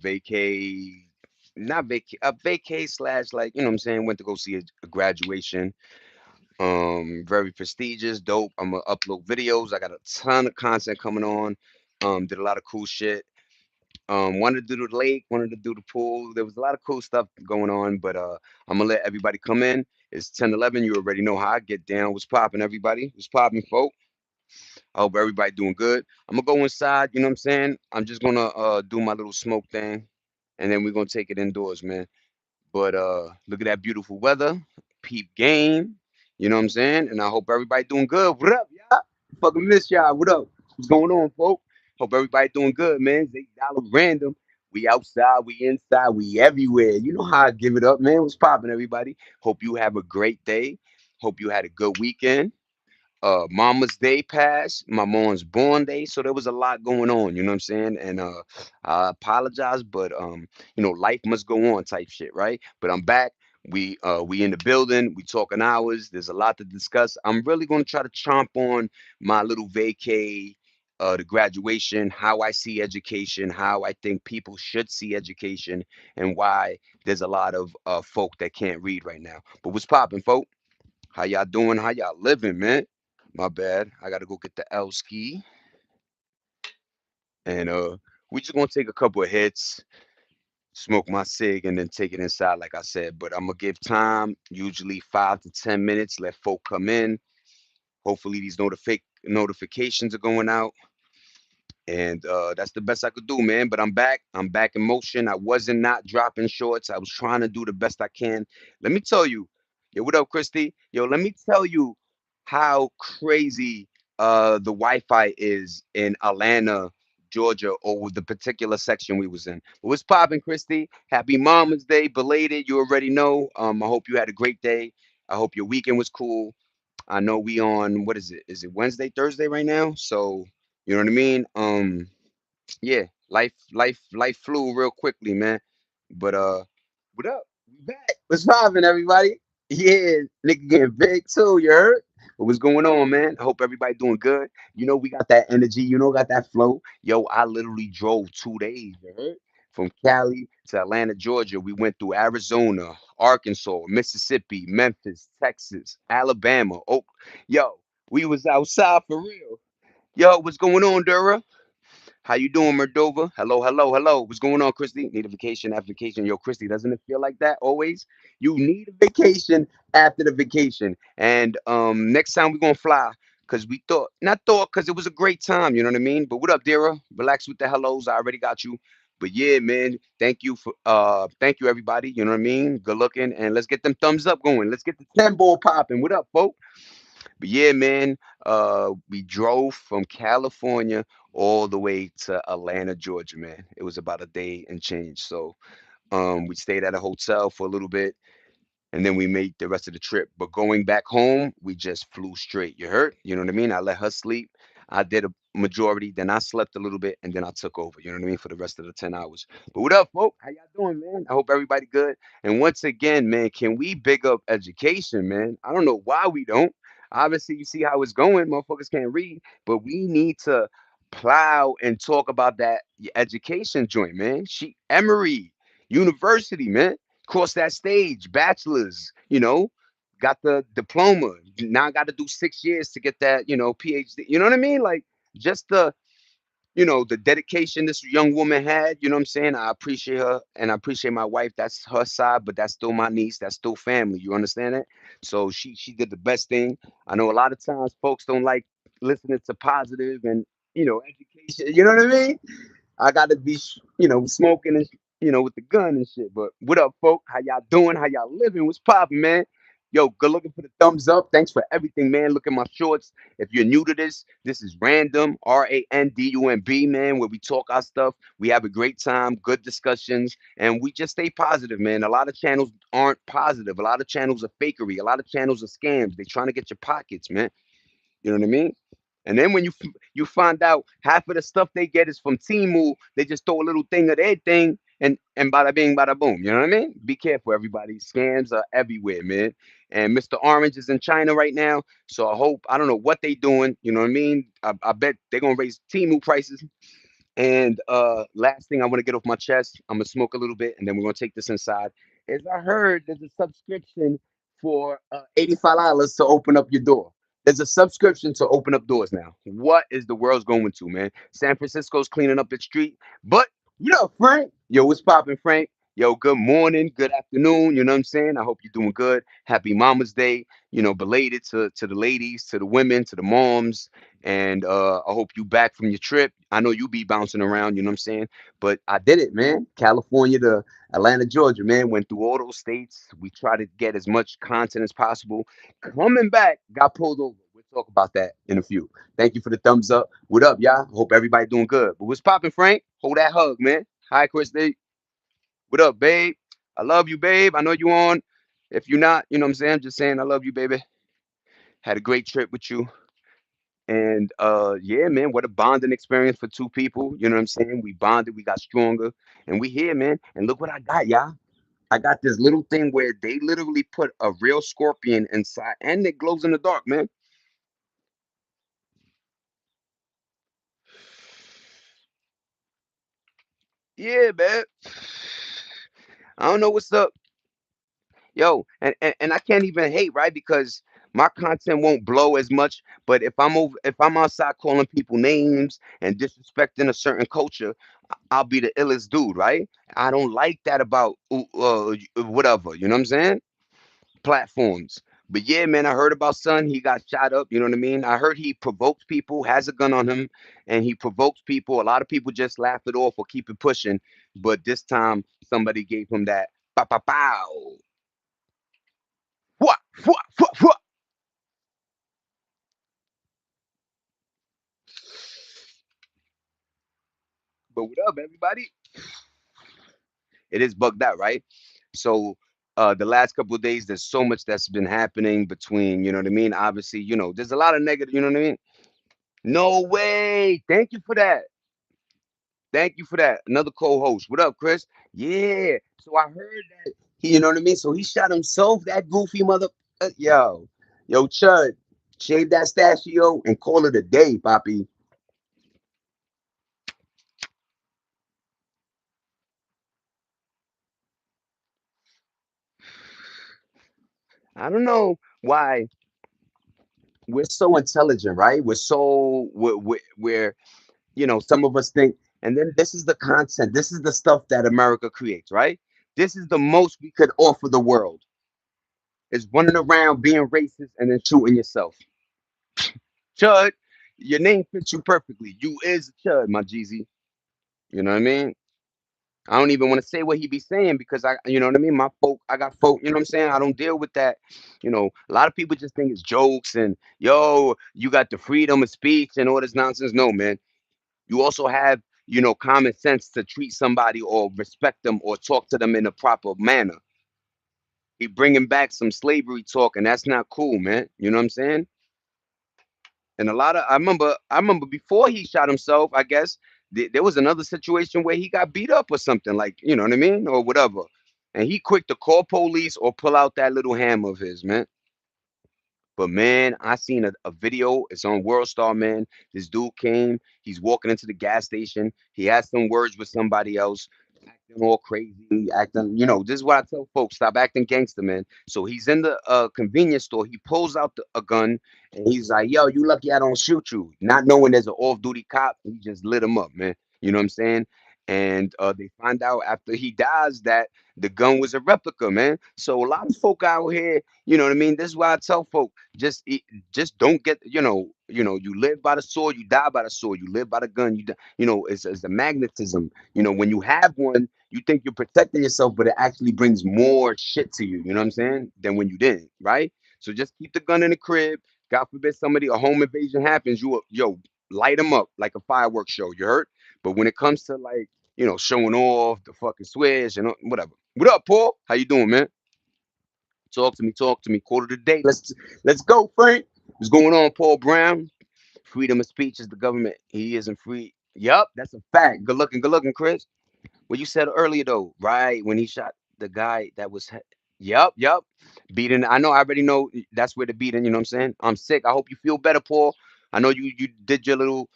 vacay, not vacay, a vacay slash like, you know what I'm saying, went to go see a graduation. Very prestigious, dope. I'm gonna upload videos. I got a ton of content coming on. Did a lot of cool shit. Wanted to do the lake, wanted to do the pool. There was a lot of cool stuff going on, but I'm gonna let everybody come in. It's 10:11. You already know how I get down. What's popping, everybody? What's popping, folk? I hope everybody doing good. I'm gonna go inside. You know what I'm saying? I'm just gonna do my little smoke thing, and then we're gonna take it indoors, man. But look at that beautiful weather. Peep game. You know what I'm saying? And I hope everybody doing good. What up, y'all? Fucking miss y'all. What up? What's going on, folks? Hope everybody doing good, man. $8 random. We outside, we inside, we everywhere. You know how I give it up, man. What's popping, everybody? Hope you have a great day. Hope you had a good weekend. Mama's Day passed, my mom's born day, so there was a lot going on, you know what I'm saying? And I apologize, but life must go on type shit, right? But I'm back. We in the building, we talking hours, there's a lot to discuss. I'm really gonna try to chomp on my little vacay, the graduation, how I see education, how I think people should see education, and why there's a lot of folk that can't read right now. But what's popping, folk? How y'all doing? How y'all living, man? My bad. I gotta go get the L ski, and we just gonna take a couple of hits, smoke my cig, and then take it inside, like I said. But I'm gonna give time, usually 5 to 10 minutes, let folk come in. Hopefully these notifications are going out, and that's the best I could do, man. But I'm back. I'm back in motion. I wasn't not dropping shorts. I was trying to do the best I can. Let me tell you, yo, what up, Christy? Yo, let me tell you how crazy the Wi-Fi is in Atlanta, Georgia, or the particular section we was in. What's popping, Christy? Happy Mama's Day, belated. You already know. I hope you had a great day. I hope your weekend was cool. I know we on what is it? Is it Wednesday, Thursday right now? So you know what I mean? Yeah, life flew real quickly, man. But what up? We back. What's poppin', everybody? Yeah, nigga getting big too, you heard? But what's going on, man? I hope everybody doing good. You know, we got that energy, got that flow. Yo, I literally drove 2 days, you heard? From Cali to Atlanta, Georgia. We went through Arizona, Arkansas, Mississippi, Memphis, Texas, Alabama. Oh, yo, we was outside for real. Yo, what's going on, Dura? How you doing, Merdova? Hello, hello, hello. What's going on, Christy? Need a vacation after vacation. Yo, Christy, doesn't it feel like that always? You need a vacation after the vacation. And next time we're gonna fly. Cause we thought, not thought, cause it was a great time, you know what I mean? But what up, Dara? Relax with the hellos. I already got you. But yeah, man, thank you everybody. You know what I mean? Good looking. And let's get them thumbs up going. Let's get the 10 ball popping. What up, folks? But yeah, man, we drove from California all the way to Atlanta, Georgia, man. It was about a day and change. So we stayed at a hotel for a little bit, and then we made the rest of the trip. But going back home, we just flew straight. You heard? You know what I mean? I let her sleep. I did a majority, then I slept a little bit, and then I took over. You know what I mean? For the rest of the 10 hours. But what up, folks? How y'all doing, man? I hope everybody good. And once again, man, can we big up education, man? I don't know why we don't. Obviously, you see how it's going. Motherfuckers can't read, but we need to plow and talk about that education joint, man. Emory University, man, cross that stage, bachelor's, got the diploma. Now I got to do 6 years to get that, PhD. You know what I mean? Like just the dedication this young woman had. You know what I'm saying? I appreciate her and I appreciate my wife. That's her side, but that's still my niece. That's still family. You understand that? So she did the best thing. I know a lot of times folks don't like listening to positive and education. You know what I mean? I got to be, smoking and, with the gun and shit. But what up, folk? How y'all doing? How y'all living? What's poppin', man? Yo, good looking for the thumbs up. Thanks for everything, man. Look at my shorts. If you're new to this is Random, Randumb, man, where we talk our stuff. We have a great time, good discussions, and we just stay positive, man. A lot of channels aren't positive. A lot of channels are fakery. A lot of channels are scams. They trying to get your pockets, man. You know what I mean? And then when you find out half of the stuff they get is from Timu, they just throw a little thing of their thing and bada bing, bada boom. You know what I mean? Be careful, everybody. Scams are everywhere, man. And Mr. Orange is in China right now, so I don't know what they doing. You know what I mean? I bet they're gonna raise Timu prices. And last thing I want to get off my chest, I'm gonna smoke a little bit, and then we're gonna take this inside. Is I heard there's a subscription for $85 to open up your door. There's a subscription to open up doors now. What is the world's going to, man? San Francisco's cleaning up its street, but yo, Frank, yo, what's popping, Frank? Yo, good morning, good afternoon. You know what I'm saying? I hope you're doing good. Happy Mama's Day. You know, belated to the ladies, to the women, to the moms, and I hope you back from your trip. I know you be bouncing around, you know what I'm saying? But I did it, man. California to Atlanta, Georgia, man. Went through all those states. We try to get as much content as possible. Coming back, got pulled over. We'll talk about that in a few. Thank you for the thumbs up. What up, y'all? Hope everybody doing good. But what's popping, Frank? Hold that hug, man. Hi, Christy. What up, babe? I love you, babe. I know you on. If you're not, you know what I'm saying? I'm just saying I love you, baby. Had a great trip with you. And yeah, man, what a bonding experience for two people. You know what I'm saying? We bonded, we got stronger, and we here, man. And look what I got, y'all. I got this little thing where they literally put a real scorpion inside, and it glows in the dark, man. Yeah, man. I don't know what's up. Yo, and I can't even hate, right? Because my content won't blow as much. But if I'm outside calling people names and disrespecting a certain culture, I'll be the illest dude, right? I don't like that about whatever, you know what I'm saying? Platforms. But yeah, man, I heard about son. He got shot up. You know what I mean? I heard he provokes people, has a gun on him, and he provokes people. A lot of people just laugh it off or keep it pushing. But this time, somebody gave him that pow pow pow. What? What? But what up, everybody? It is bugged out, right? So the last couple of days, there's so much that's been happening between, you know what I mean? Obviously, you know, there's a lot of negative, you know what I mean? No way. Thank you for that. Thank you for that. Another co-host. What up, Chris? Yeah. So I heard that he, you know what I mean? So he shot himself, that goofy mother. Yo, Chud, shave that stachio and call it a day, Poppy. I don't know why we're so intelligent, right? We're you know, some of us think, and then this is the content, this is the stuff that America creates, right? This is the most we could offer the world is running around being racist and then shooting yourself. Chud, your name fits you perfectly. You is Chud, my Jeezy. You know what I mean? I don't even want to say what he be saying because you know what I mean? My folk, I got folk, you know what I'm saying? I don't deal with that. You know, a lot of people just think it's jokes and, yo, you got the freedom of speech and all this nonsense. No, man. You also have, you know, common sense to treat somebody or respect them or talk to them in a proper manner. He bringing back some slavery talk, and that's not cool, man. You know what I'm saying? And a lot of I remember before he shot himself, I guess there was another situation where he got beat up or something, like, you know what I mean, or whatever. And he quick to call police or pull out that little hammer of his, man. But man, I seen a video. It's on World Star, man. This dude came. He's walking into the gas station. He has some words with somebody else, acting all crazy, acting. You know, this is what I tell folks: stop acting gangster, man. So he's in the convenience store. He pulls out a gun and he's like, "Yo, you lucky I don't shoot you." Not knowing there's an off-duty cop, he just lit him up, man. You know what I'm saying? And they find out after he dies that the gun was a replica, man. So a lot of folk out here, you know what I mean? This is why I tell folk just don't get, you live by the sword, you die by the sword. You live by the gun, you know, it's the magnetism. You know, when you have one, you think you're protecting yourself, but it actually brings more shit to you. You know what I'm saying? Than when you didn't, right? So just keep the gun in the crib. God forbid somebody a home invasion happens, light them up like a fireworks show. You heard? But when it comes to like, showing off the fucking switch and whatever. What up, Paul? How you doing, man? Talk to me, talk to me. Quarter of the day. Let's go, Frank. What's going on, Paul Brown? Freedom of speech is the government. He isn't free. Yup, that's a fact. Good looking, Chris. What you said earlier though, right? When he shot the guy that was yup. Beating. I know, I already know that's where the beating, you know what I'm saying? I'm sick. I hope you feel better, Paul. I know you did your little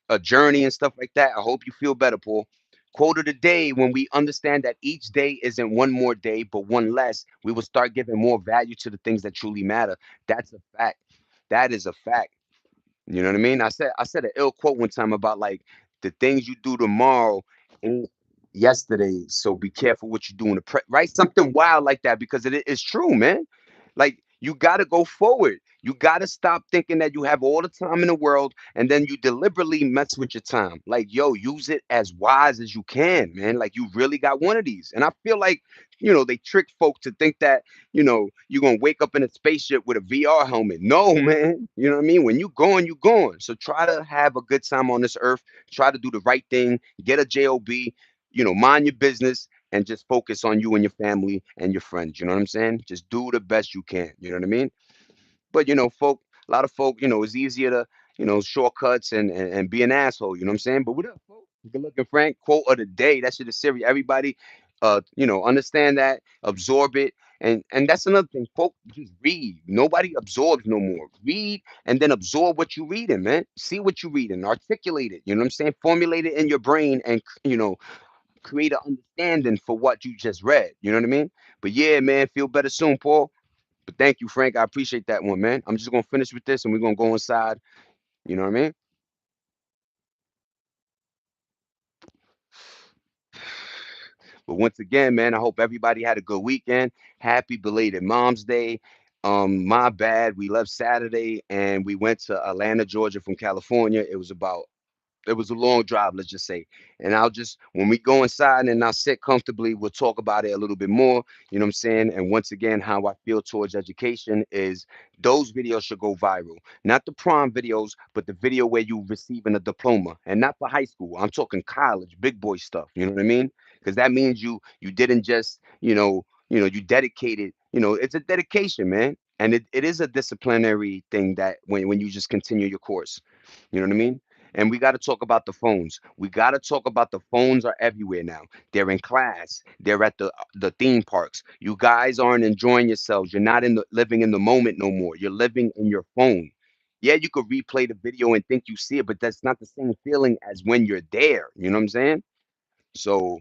a journey and stuff like that. I hope you feel better, Paul. Quote of the day: when we understand that each day isn't one more day, but one less, we will start giving more value to the things that truly matter. That's a fact. That is a fact. You know what I mean? I said an ill quote one time about like the things you do tomorrow ain't yesterday. So be careful what you do in the write something wild like that because it is true, man. Like you gotta go forward. You gotta stop thinking that you have all the time in the world and then you deliberately mess with your time. Like, yo, use it as wise as you can, man. Like you really got one of these. And I feel like, they trick folk to think that you're gonna wake up in a spaceship with a VR helmet. No, man. You know what I mean? When you going, you going. So try to have a good time on this earth. Try to do the right thing. Get a job. Mind your business and just focus on you and your family and your friends. You know what I'm saying? Just do the best you can. You know what I mean? But a lot of folk, it's easier to, shortcuts and be an asshole. You know what I'm saying? But what up, folk? Good looking Frank. Quote of the day. That shit is serious. Everybody, understand that, absorb it. And that's another thing. Folk, just read. Nobody absorbs no more. Read and then absorb what you reading, man. See what you reading. Articulate it. You know what I'm saying? Formulate it in your brain and create an understanding for what you just read. You know what I mean? But yeah, man, feel better soon, Paul. But thank you, Frank. I appreciate that one, man. I'm just gonna finish with this and we're gonna go inside. You know what I mean? But once again, man, I hope everybody had a good weekend. Happy belated Mom's Day. My bad. We left Saturday and we went to Atlanta, Georgia from California. It was a long drive, let's just say. And when we go inside and I'll sit comfortably, we'll talk about it a little bit more. You know what I'm saying? And once again, how I feel towards education is those videos should go viral. Not the prom videos, but the video where you receiving a diploma. And not for high school. I'm talking college, big boy stuff. You know what I mean? Because that means you didn't just, you dedicated, it's a dedication, man. And it is a disciplinary thing that when you just continue your course. You know what I mean? And we got to talk about the phones. We got to talk about the phones are everywhere now. They're in class. They're at the theme parks. You guys aren't enjoying yourselves. You're not living in the moment no more. You're living in your phone. Yeah, you could replay the video and think you see it, but that's not the same feeling as when you're there. You know what I'm saying? So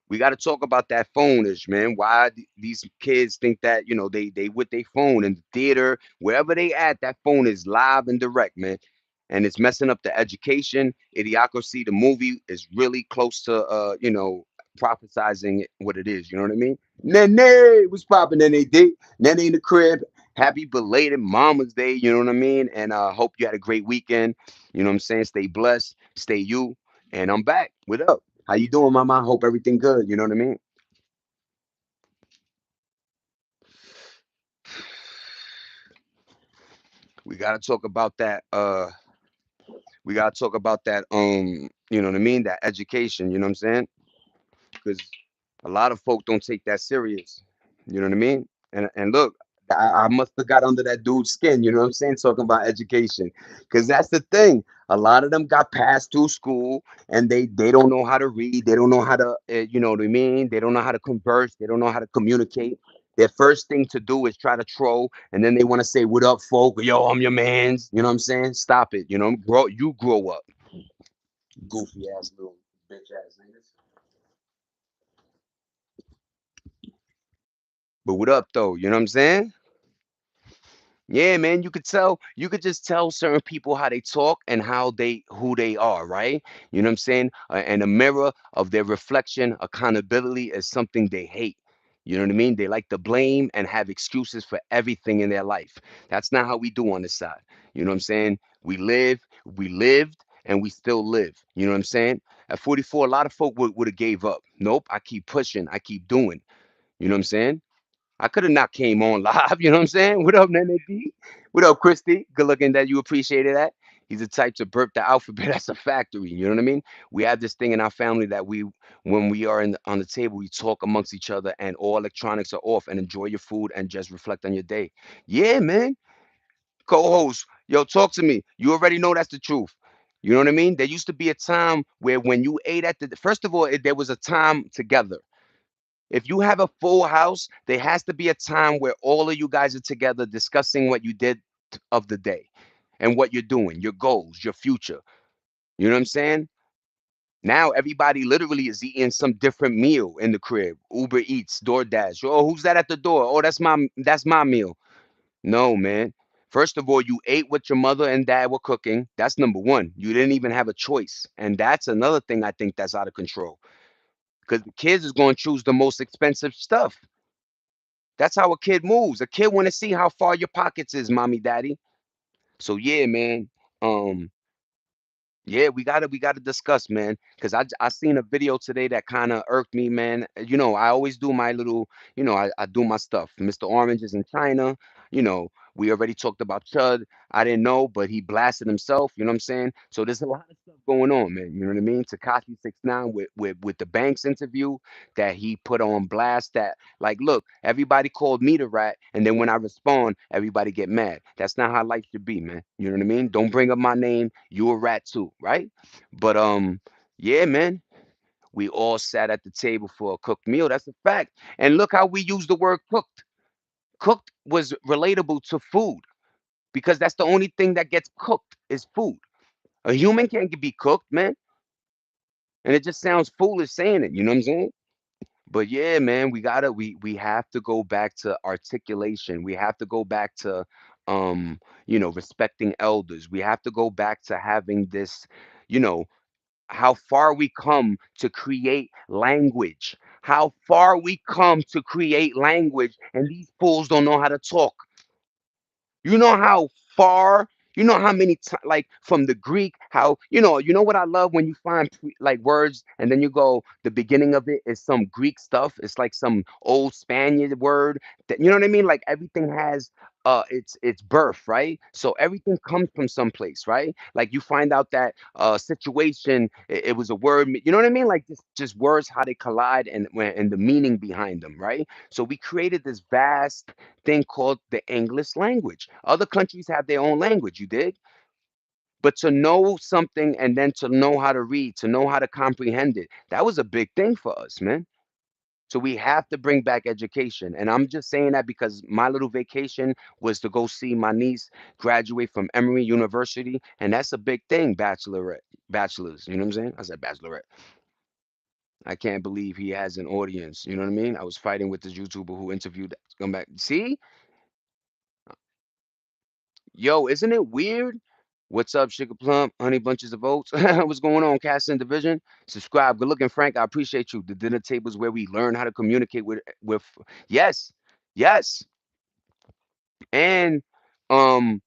we got to talk about that phone-ish, man. Why these kids think that they with their phone in the theater, wherever they at, that phone is live and direct, man, and it's messing up the education. Idiocracy, the movie is really close to prophesizing what it is. You know what I mean? Nene, what's popping? Nene D, Nene in the crib. Happy belated Mama's Day. You know what I mean? And hope you had a great weekend. You know what I'm saying? Stay blessed, stay you. And I'm back. What up? How you doing, mama? Hope everything good. You know what I mean? We gotta talk about that. We gotta talk about that. You know what I mean? That education. You know what I'm saying? Because a lot of folk don't take that serious. You know what I mean? And look, I must have got under that dude's skin. You know what I'm saying? Talking about education, because that's the thing. A lot of them got passed through school, and they don't know how to read. They don't know how to, you know what I mean? They don't know how to converse. They don't know how to communicate. Their first thing to do is try to troll, and then they want to say, "What up, folk? Yo, I'm your man's." You know what I'm saying? Stop it. Grow up, goofy ass little bitch ass niggas. But what up though? You know what I'm saying? Yeah, man, you could just tell certain people how they talk and who they are, right? You know what I'm saying? And a mirror of their reflection, accountability is something they hate. You know what I mean? They like to blame and have excuses for everything in their life. That's not how we do on this side. You know what I'm saying? We lived, and we still live. You know what I'm saying? At 44, a lot of folk would have gave up. Nope, I keep pushing, I keep doing. You know what I'm saying? I could have not came on live. You know what I'm saying? What up, Nene D? What up, Christy? Good looking that you appreciated that. He's the type to burp the alphabet. That's a factory. You know what I mean? We have this thing in our family that when we are on the table, we talk amongst each other and all electronics are off and enjoy your food and just reflect on your day. Yeah, man. Co-host, yo, talk to me. You already know that's the truth. You know what I mean? There used to be a time where when you ate at first of all, there was a time together. If you have a full house, there has to be a time where all of you guys are together discussing what you did of the day and what you're doing, your goals, your future. You know what I'm saying? Now everybody literally is eating some different meal in the crib. Uber Eats, DoorDash. Oh, who's that at the door? Oh, that's my meal. No, man. First of all, you ate what your mother and dad were cooking. That's number one. You didn't even have a choice. And that's another thing I think that's out of control. Because the kids is going to choose the most expensive stuff. That's how a kid moves. A kid want to see how far your pockets is, mommy, daddy. So yeah, man. Um, Yeah, we gotta discuss, man. Cause I seen a video today that kind of irked me, man. You know, I always do my little, I do my stuff. Mr. Orange is in China. We already talked about Chud. I didn't know, but he blasted himself. You know what I'm saying? So there's a lot of stuff going on, man. You know what I mean? Takashi 69 with the Banks interview that he put on blast. That like, look, everybody called me the rat, and then when I respond, everybody get mad. That's not how life should be, man. You know what I mean? Don't bring up my name. You a rat too, right? But yeah, man. We all sat at the table for a cooked meal. That's a fact. And look how we use the word cooked. Cooked was relatable to food because that's the only thing that gets cooked is food. A human can't be cooked, man. And it just sounds foolish saying it. You know what I'm saying? But yeah, man, we have to go back to articulation. We have to go back to respecting elders. We have to go back to having this, you know, how far we come to create language. How far we come to create language, and these fools don't know how to talk. You know how far, how many times, like from the Greek, how, what I love when you find like words and then you go, the beginning of it is some Greek stuff. It's like some old Spaniard word that, you know what I mean? Like everything has its birth, right? So everything comes from someplace, right? Like you find out that situation, it was a word, you know what I mean? Like just words, how they collide and the meaning behind them, right? So we created this vast thing called the English language. Other countries have their own language, you dig? But to know something and then to know how to read, to know how to comprehend it, that was a big thing for us, man. So we have to bring back education. And I'm just saying that because my little vacation was to go see my niece graduate from Emory University. And that's a big thing, bachelor's. You know what I'm saying? I said bachelorette. I can't believe he has an audience. You know what I mean? I was fighting with this YouTuber who interviewed. Come back. See, yo, isn't it weird? What's up, Sugar Plump? Honey Bunches of Oats. What's going on, Cast and Division? Subscribe. Good looking, Frank. I appreciate you. The dinner tables where we learn how to communicate with. Yes, yes, and um,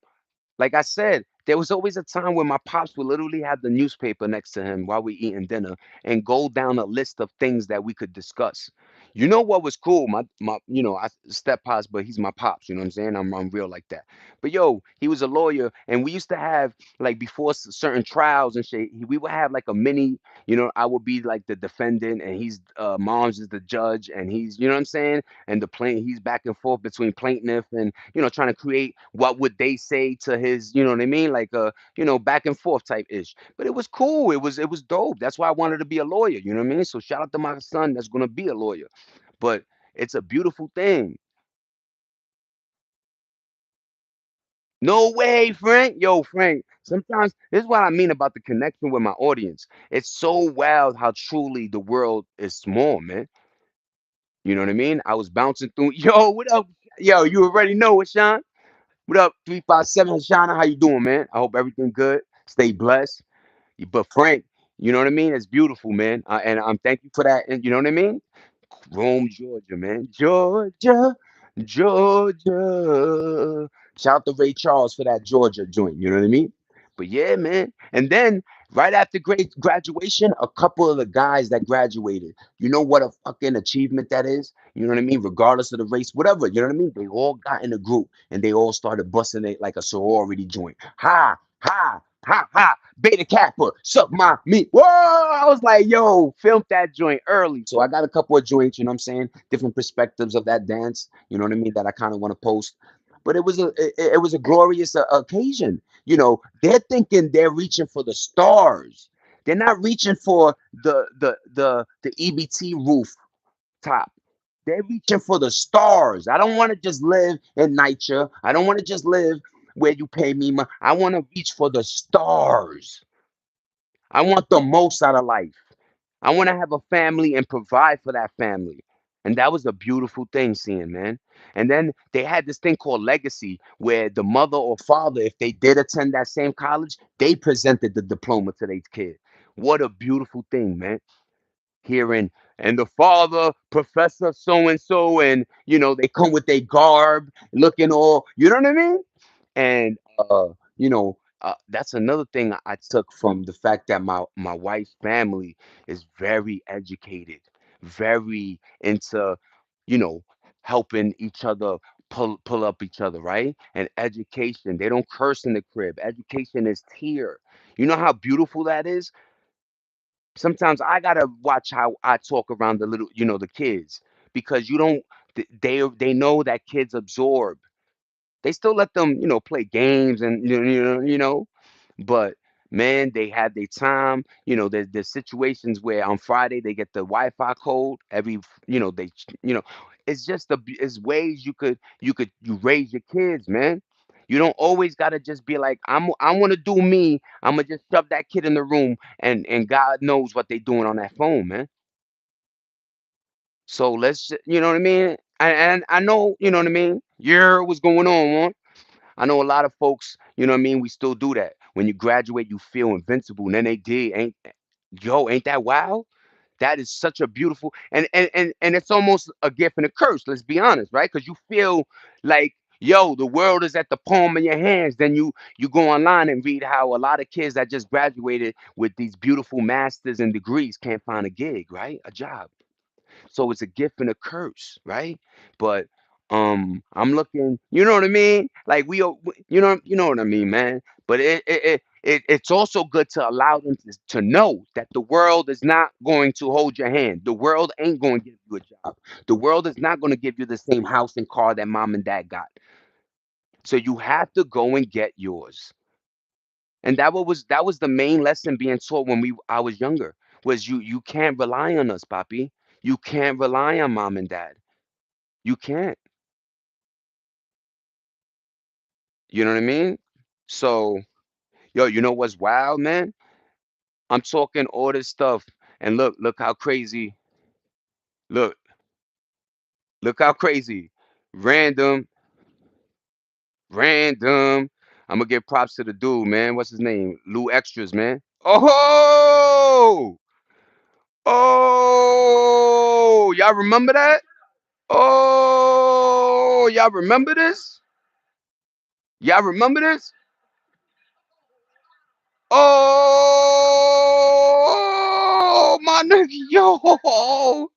like I said, there was always a time when my pops would literally have the newspaper next to him while we eating dinner and go down a list of things that we could discuss. You know what was cool? I step pops, but he's my pops. You know what I'm saying? I'm real like that. But yo, he was a lawyer, and we used to have like before certain trials and shit. We would have like a mini. I would be like the defendant, and he's mom's is the judge, and he's you know what I'm saying, and the plaintiff. He's back and forth between plaintiff and trying to create what would they say to his, you know what I mean? Like back and forth type ish. But it was cool. It was dope. That's why I wanted to be a lawyer, you know what I mean? So shout out to my son that's gonna be a lawyer. But it's a beautiful thing. No way, Frank. Yo, Frank. Sometimes this is what I mean about the connection with my audience. It's so wild how truly the world is small, man. You know what I mean? I was bouncing through. Yo, what up? Yo, you already know it, Sean. What up, 357 Shauna? How you doing, man? I hope everything good. Stay blessed. But Frank, you know what I mean? It's beautiful, man. And I'm thank you for that. And you know what I mean? Rome, Georgia, man. Georgia, Georgia. Shout out to Ray Charles for that Georgia joint. You know what I mean? But yeah, man. And then right after great graduation, a couple of the guys that graduated, you know what a fucking achievement that is? You know what I mean? Regardless of the race, whatever. You know what I mean? They all got in a group and they all started busting it like a sorority joint. Ha, ha, ha, ha. Beta Kappa, suck my meat. Whoa! I was like, yo, film that joint early. So I got a couple of joints, you know what I'm saying? Different perspectives of that dance, you know what I mean? That I kind of want to post. But it was a glorious occasion. They're thinking they're reaching for the stars. They're not reaching for the EBT roof top. They're reaching for the stars. I don't want to just live in NYCHA. I don't want to just live where you pay me. I want to reach for the stars. I want the most out of life. I want to have a family and provide for that family. And that was a beautiful thing seeing, man. And then they had this thing called legacy where the mother or father, if they did attend that same college, they presented the diploma to their kid. What a beautiful thing, man. Hearing and the father, Professor so and so, and they come with their garb, looking all, you know what I mean? And that's another thing I took from the fact that my wife's family is very educated, very into, you know, helping each other pull up each other, right? And education. They don't curse in the crib. Education is here. You know how beautiful that is? Sometimes I gotta watch how I talk around the little, the kids, because you don't. They know that kids absorb. They still let them, play games and but man, they had their time. There's situations where on Friday they get the Wi-Fi code. It's just it's ways you raise your kids, man. You don't always gotta just be like, I want to do me. I'm gonna just shove that kid in the room and God knows what they doing on that phone, man. So you know what I mean? And I know, you know what I mean? Yeah, what's going on? I know a lot of folks, you know what I mean? We still do that. When you graduate, you feel invincible. And then they did. Ain't that wild? That is such a beautiful and it's almost a gift and a curse, let's be honest, right? Because you feel like, yo, the world is at the palm of your hands. Then you go online and read how a lot of kids that just graduated with these beautiful masters and degrees can't find a gig, right? A job. So it's a gift and a curse, right? But I'm looking, you know what I mean? Like you know what I mean, man. But it's also good to allow them to know that the world is not going to hold your hand. The world ain't going to give you a job. The world is not going to give you the same house and car that mom and dad got. So you have to go and get yours. And that was the main lesson being taught when I was younger, was you can't rely on us, papi. You can't rely on mom and dad. You can't. You know what I mean? So, yo, you know what's wild, man? I'm talking all this stuff, and look how crazy. Look, look how crazy. Random, random. I'm gonna give props to the dude, man. What's his name? Lou Extras, man. Oh, oh, y'all remember that? Oh, y'all remember this? Y'all remember this? Oh, my nigga, yo,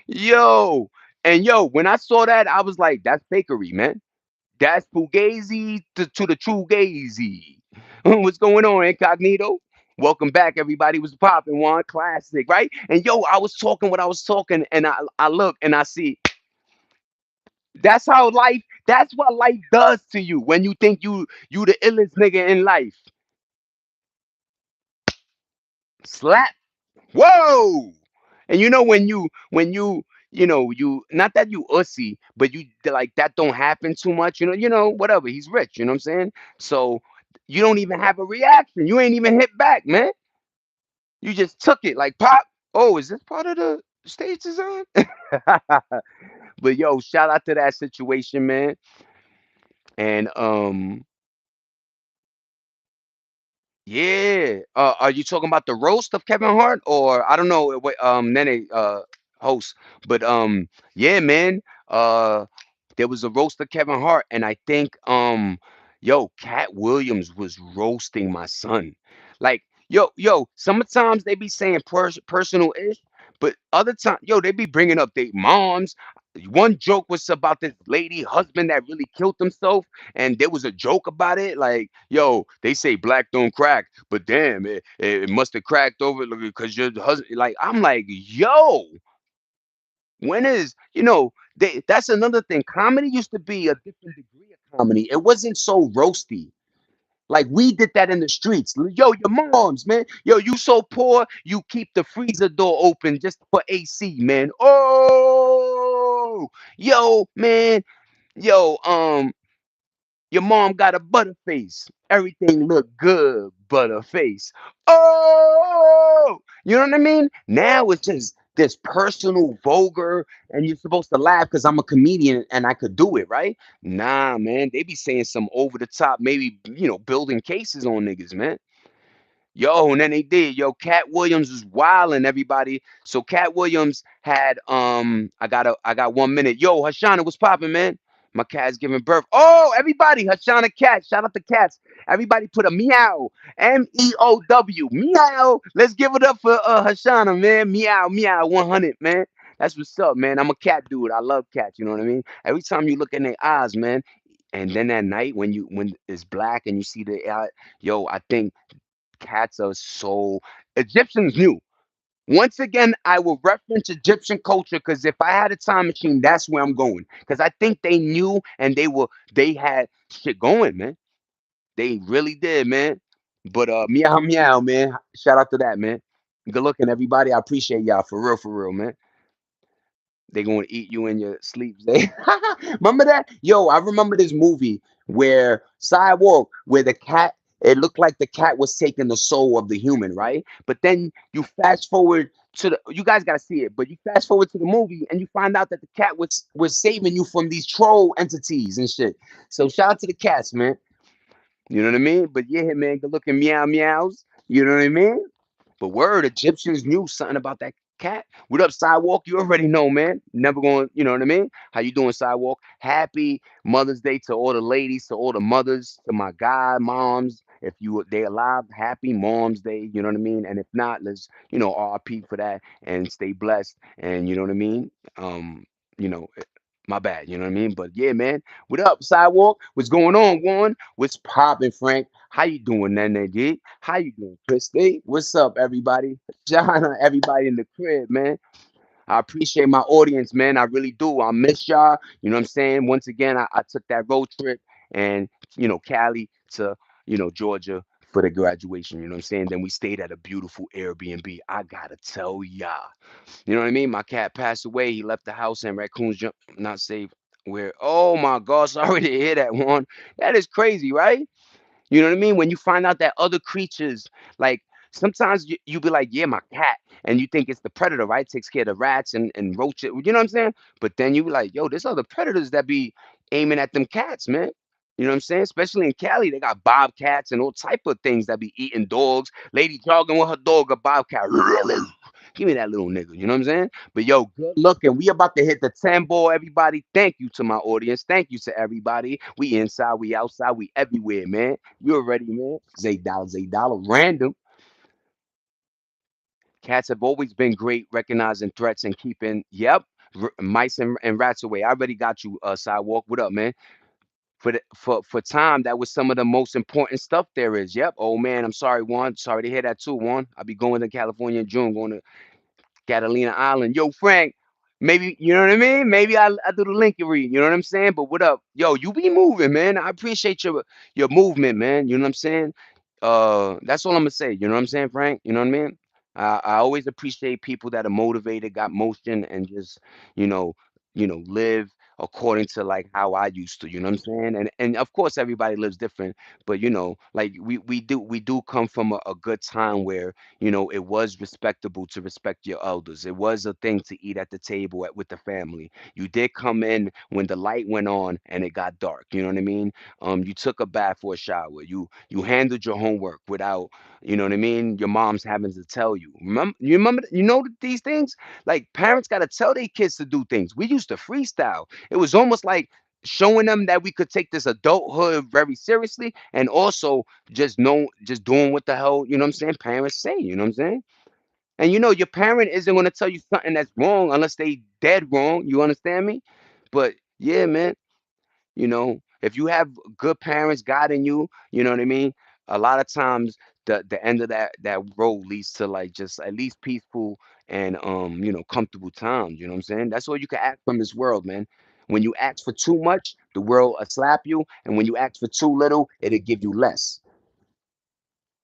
yo, and yo, when I saw that, I was like, "That's fakery, man. That's fugazi to the true gazy." What's going on, incognito? Welcome back, everybody. Was popping one classic, right? And yo, I was talking what I was talking, and I look and I see that's how life. That's what life does to you when you think you the illest nigga in life. Slap. Whoa! And when you not that you ussy, but you like that don't happen too much. Whatever. He's rich. You know what I'm saying? So you don't even have a reaction. You ain't even hit back, man. You just took it like pop. Oh, is this part of the stage design? But yo, shout out to that situation, man. And yeah. Are you talking about the roast of Kevin Hart, or I don't know what Nene host, but yeah, man. Uh there was a roast of Kevin Hart, and I think yo, Cat Williams was roasting my son. Like, yo, sometimes they be saying personal ish, but other time, yo, they be bringing up their moms. One joke was about this lady husband that really killed himself, and there was a joke about it. Like, yo, they say black don't crack, but damn, it must have cracked over because your husband. Like, I'm like, yo, when is that's another thing. Comedy used to be a different degree of comedy. It wasn't so roasty. Like we did that in the streets. Yo, your moms, man. Yo, you so poor, you keep the freezer door open just for AC, man. Oh, yo, man. Yo, Your mom got a butterface. Everything look good, butterface. Oh, you know what I mean? Now it's just this personal, vulgar, and you're supposed to laugh because I'm a comedian and I could do it, right? Nah, man, they be saying some over the top, maybe building cases on niggas, man. Yo, and then they did. Yo, Cat Williams was wilding everybody. So Cat Williams had I got 1 minute. Yo, Hashana, what's popping, man? My cat's giving birth. Oh, everybody, Hashana Cat. Shout out to cats. Everybody put a meow. MEOW. Meow. Let's give it up for Hashana, man. Meow, meow, 100, man. That's what's up, man. I'm a cat dude. I love cats, you know what I mean? Every time you look in their eyes, man, and then at night when it's black and you see the eye, yo, I think cats are so Egyptians knew. Once again, I will reference Egyptian culture because if I had a time machine, that's where I'm going. Because I think they knew and they had shit going, man. They really did, man. But meow meow, man. Shout out to that, man. Good looking, everybody. I appreciate y'all for real, man. They gonna eat you in your sleep. They remember that? Yo, I remember this movie where Sidewalk, where the cat, it looked like the cat was taking the soul of the human, right? But then you fast forward to the you guys gotta see it, but you fast forward to the movie and you find out that the cat was saving you from these troll entities and shit. So shout out to the cats, man. You know what I mean? But yeah, man, good looking meow meows. You know what I mean? But word, Egyptians knew something about that cat. What up, Sidewalk? You already know, man. Never going, you know what I mean? How you doing, Sidewalk? Happy Mother's Day to all the ladies, to all the mothers, to my god moms. If they alive, happy Mom's Day, you know what I mean? And if not, let's, RP for that and stay blessed. And you know what I mean? You know, my bad, you know what I mean? But yeah, man. What up, Sidewalk? What's going on, Warren? What's poppin', Frank? How you doing, Nene G? How you doing, Christy? What's up, everybody? John, everybody in the crib, man. I appreciate my audience, man. I really do. I miss y'all. You know what I'm saying? Once again, I took that road trip and, Cali to, Georgia for the graduation. You know what I'm saying? Then we stayed at a beautiful Airbnb. I gotta tell y'all. You know what I mean? My cat passed away. He left the house and raccoons jump not safe. Where oh my god, sorry to hear that one. That is crazy, right? You know what I mean? When you find out that other creatures, like sometimes you be like, yeah, my cat, and you think it's the predator, right? Takes care of the rats and roaches. You know what I'm saying? But then you be like, yo, there's other predators that be aiming at them cats, man. You know what I'm saying? Especially in Cali, they got bobcats and all type of things that be eating dogs. Lady jogging with her dog, a bobcat. Give me that little nigga. You know what I'm saying? But yo, good looking. We about to hit the 10 ball, everybody. Thank you to my audience. Thank you to everybody. We inside, we outside, we everywhere, man. You already, man. Zay Dollar, random. Cats have always been great recognizing threats and keeping, yep, mice and rats away. I already got you, Sidewalk. What up, man? For time, that was some of the most important stuff there is. Yep. Oh man, I'm sorry, Juan. Sorry to hear that too, Juan. I'll be going to California in June, going to Catalina Island. Yo, Frank, maybe, you know what I mean? Maybe I do the Lincoln read, you know what I'm saying? But what up? Yo, you be moving, man. I appreciate your movement, man. You know what I'm saying? That's all I'm gonna say. You know what I'm saying, Frank? You know what I mean? I always appreciate people that are motivated, got motion, and just, you know, live according to like how I used to, you know what I'm saying? And of course everybody lives different, but like we do come from a good time where it was respectable to respect your elders. It was a thing to eat at the table with the family. You did come in when the light went on and it got dark. You know what I mean? You took a bath or a shower. You handled your homework without, you know what I mean? Your mom's having to tell you. Remember, these things? Like parents got to tell their kids to do things. We used to freestyle. It was almost like showing them that we could take this adulthood very seriously and also just doing what the hell, you know what I'm saying, parents say, you know what I'm saying? And your parent isn't going to tell you something that's wrong unless they dead wrong, you understand me? But yeah, man, if you have good parents guiding you, you know what I mean? A lot of times the end of that road leads to like just at least peaceful and comfortable times, you know what I'm saying? That's all you can ask from this world, man. When you ask for too much, the world will slap you, and when you ask for too little, it'll give you less.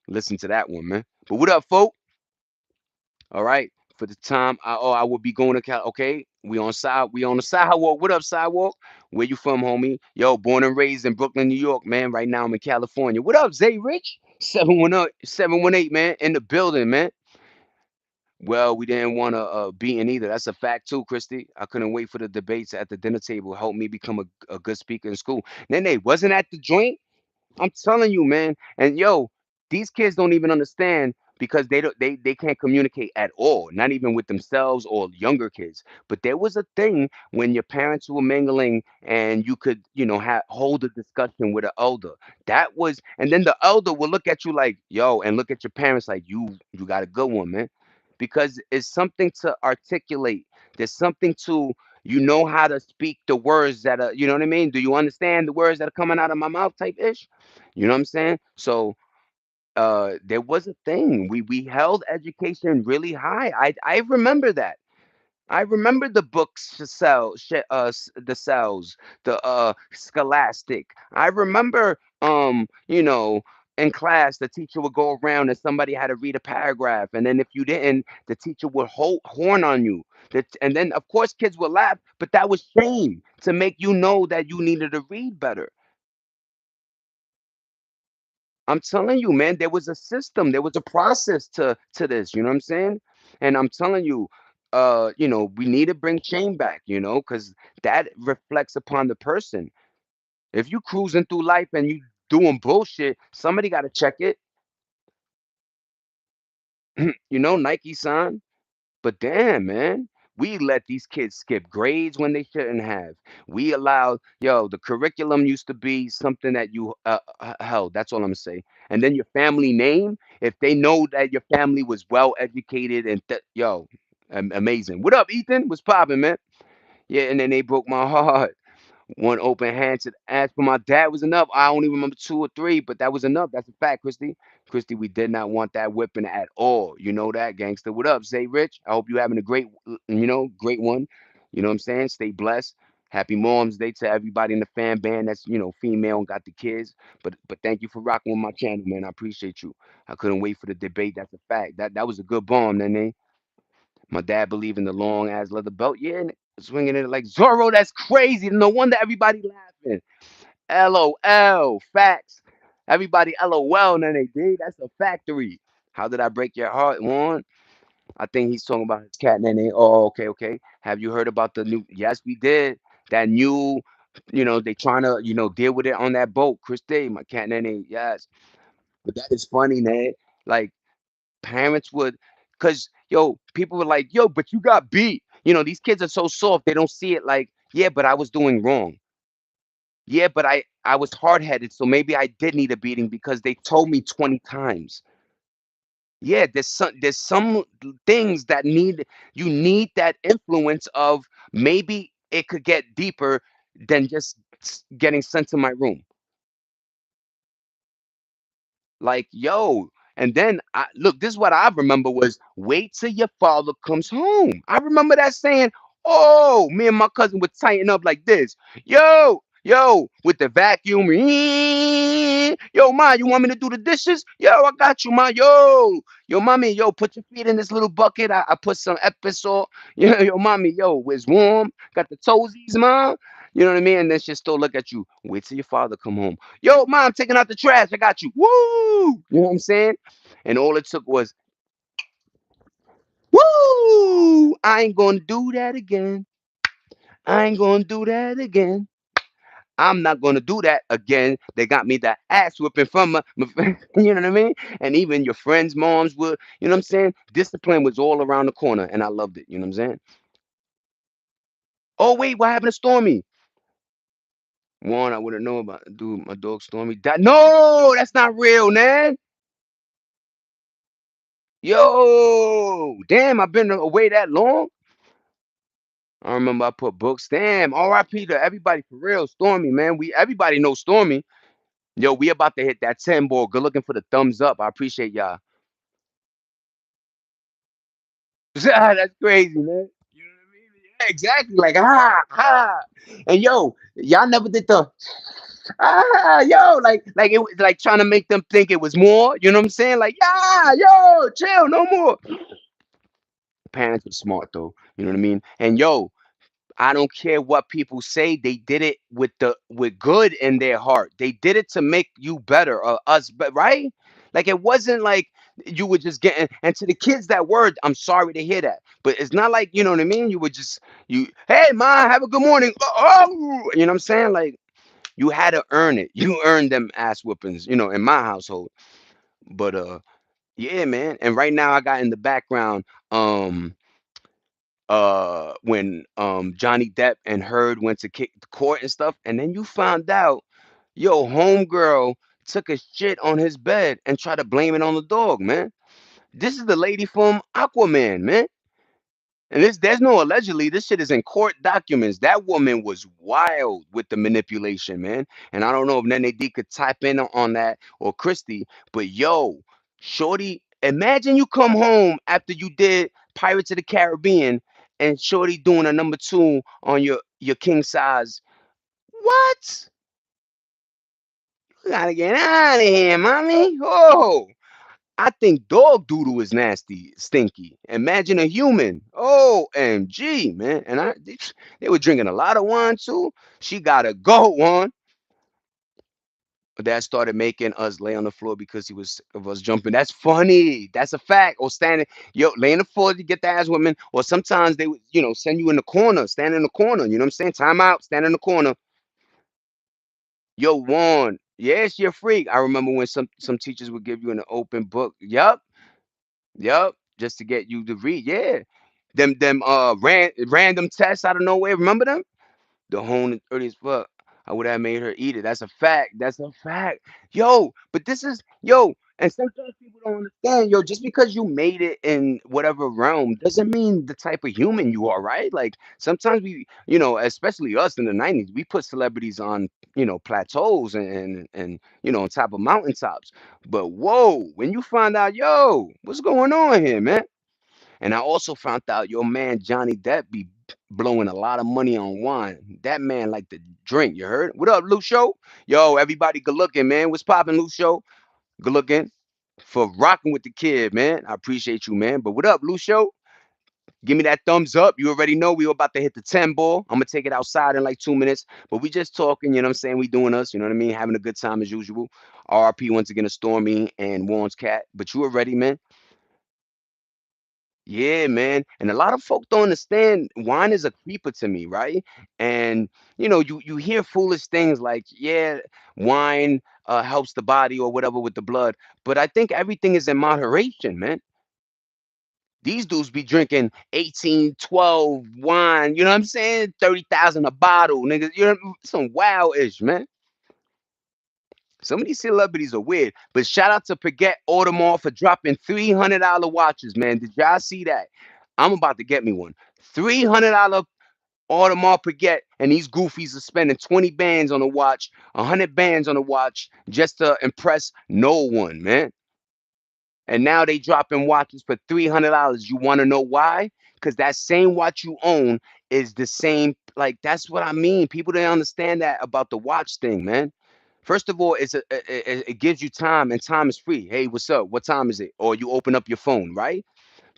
Listen to that one, man. But what up, folk? All right. For the time I would be going to okay, we on the sidewalk. What up, sidewalk? Where you from, homie? Yo, born and raised in Brooklyn, New York, man. Right now I'm in California. What up, Zay Rich? 718 man, in the building, man. Well, we didn't want to beaten either. That's a fact too, Christy. I couldn't wait for the debates at the dinner table. Help me become a good speaker in school. Then they wasn't at the joint. I'm telling you, man. And yo, these kids don't even understand because they can't communicate at all, not even with themselves or younger kids. But there was a thing when your parents were mingling and you could, hold a discussion with an elder. That was, and then the elder will look at you like, yo, and look at your parents like, you got a good one, man. Because it's something to articulate. There's something to how to speak the words that are, you know what I mean? Do you understand the words that are coming out of my mouth type ish? You know what I'm saying? So there was a thing. We held education really high. I remember that. I remember the books, the cells, the Scholastic. I remember, in class, the teacher would go around and somebody had to read a paragraph, and then if you didn't, the teacher would horn on you. And then, of course, kids would laugh, but that was shame to make you know that you needed to read better. I'm telling you, man, there was a system, there was a process to this, you know what I'm saying? And I'm telling you, we need to bring shame back, because that reflects upon the person. If you cruising through life and you doing bullshit, somebody got to check it. Nike son. But damn, man, we let these kids skip grades when they shouldn't have. We allowed, the curriculum used to be something that you held. That's all I'm gonna say. And then your family name, if they know that your family was well educated and amazing. What up, Ethan? What's popping, man? Yeah, and then they broke my heart. One open hand to ask for my dad was enough. I only remember two or three, but that was enough. That's a fact, Christy. Christy, we did not want that whipping at all. You know that, gangster. What up, say Rich? I hope you having a great, great one. You know what I'm saying? Stay blessed. Happy Mom's Day to everybody in the fan band that's female and got the kids. But thank you for rocking with my channel, man. I appreciate you. I couldn't wait for the debate. That's a fact. That was a good bomb, Nene. My dad believed in the long ass leather belt. Yeah, and swinging it like Zorro. That's crazy. No wonder everybody laughing. LOL. Facts. Everybody LOL. Then they did. That's a factory. How did I break your heart, Juan? I think he's talking about his cat Nene. Oh, okay, okay. Have you heard about the new? Yes, we did. That new, they trying to, deal with it on that boat. Chris Day, my cat Nene. Yes. But that is funny, man. Like, parents would, because people were like, yo, but you got beat. These kids are so soft, they don't see it like, yeah, but I was doing wrong. Yeah, but I was hard-headed, so maybe I did need a beating because they told me 20 times. Yeah, there's some things that you need that influence of, maybe it could get deeper than just getting sent to my room. Like, yo, and then look, this is what I remember was wait till your father comes home. I remember that saying, oh, me and my cousin would tighten up like this. Yo, with the vacuum. Yo, ma, you want me to do the dishes? Yo, I got you, ma. Yo, mommy, yo, put your feet in this little bucket. I put some Episol. Yo, mommy, yo, it's warm. Got the toesies, ma. You know what I mean? And then she'll still look at you. Wait till your father come home. Yo, mom, taking out the trash. I got you. Woo! You know what I'm saying? And all it took was, woo! I ain't gonna do that again. I ain't gonna do that again. I'm not gonna do that again. They got me that ass whipping from you know what I mean? And even your friends' moms would, you know what I'm saying? Discipline was all around the corner, and I loved it. You know what I'm saying? Oh wait, what happened to Stormy? One, I wouldn't know about dude, my dog Stormy died. No, that's not real, man. Yo, damn, I've been away that long. I remember I put books. Damn, R.I.P. to everybody for real. Stormy, man. Everybody knows Stormy. Yo, we about to hit that 10 ball. Good looking for the thumbs up. I appreciate y'all. That's crazy, man. You know what I mean? Yeah, exactly. Like, ha. And yo, y'all never did the yo, like it was like trying to make them think it was more. You know what I'm saying? Like, yeah, yo, chill, no more. parents were smart though. You know what I mean? And yo, I don't care what people say. They did it with good in their heart. They did it to make you better, or us, but right? Like it wasn't like you were just getting. And to the kids, that word, I'm sorry to hear that, but it's not like, you know what I mean. You would just hey ma, have a good morning. You know what I'm saying? Like you had to earn it. You earned them ass whoopings. In my household. But yeah, man. And right now I got in the background. When Johnny Depp and Heard went to kick the court and stuff, and then you found out, yo, homegirl took a shit on his bed and tried to blame it on the dog, man. This is the lady from Aquaman, man. And there's no allegedly. This shit is in court documents. That woman was wild with the manipulation, man. And I don't know if Nene D could type in on that or Christy, but yo, Shorty, imagine you come home after you did Pirates of the Caribbean and Shorty doing a number two on your king size. What? You gotta get out of here, mommy. Oh. I think dog doodle is nasty, stinky. Imagine a human. OMG, man. And they were drinking a lot of wine too. She got a goat one. That started making us lay on the floor because he was of us jumping. That's funny. That's a fact. Or standing, yo, lay on the floor to get the ass women. Or sometimes they would, send you in the corner, stand in the corner. You know what I'm saying? Time out, stand in the corner. Yo, Juan, yes, you're a freak. I remember when some teachers would give you an open book. Yup. Yep, just to get you to read. Yeah. Them random tests out of nowhere. Remember them? The hone early as fuck. I would have made her eat it. That's a fact. That's a fact. Yo, but this is yo, and sometimes people don't understand, yo, just because you made it in whatever realm doesn't mean the type of human you are, right? Like sometimes we, especially us in the 90s, we put celebrities on, plateaus and on top of mountaintops. But whoa, when you find out, yo, what's going on here, man? And I also found out your man Johnny Depp be blowing a lot of money on wine. That man like to drink. You heard? What up, Lucio? Yo, everybody, good looking, man. What's poppin', Lucio? Good looking for rocking with the kid, man. I appreciate you, man. But what up, Lucio? Give me that thumbs up. You already know we were about to hit the 10 ball. I'm gonna take it outside in like 2 minutes. But we just talking, you know what I'm saying? We doing us, you know what I mean? Having a good time as usual. RP once again to Stormy and Warren's cat. But you already, man. Yeah, man. And a lot of folk don't understand wine is a creeper to me, right? And you hear foolish things like, yeah, wine helps the body or whatever with the blood. But I think everything is in moderation, man. These dudes be drinking 18, 12 wine, you know what I'm saying? 30,000 a bottle, niggas. Some wild ish, man. Some of these celebrities are weird, but shout out to Paget Audemars for dropping $300 watches, man. Did y'all see that? I'm about to get me one. $300 Audemars Piguet, and these goofies are spending 20 bands on a watch, 100 bands on a watch just to impress no one, man. And now they dropping watches for $300. You want to know why? Because that same watch you own is the same. Like that's what I mean. People don't understand that about the watch thing, man. First of all, it gives you time, and time is free. Hey, what's up? What time is it? Or you open up your phone, right?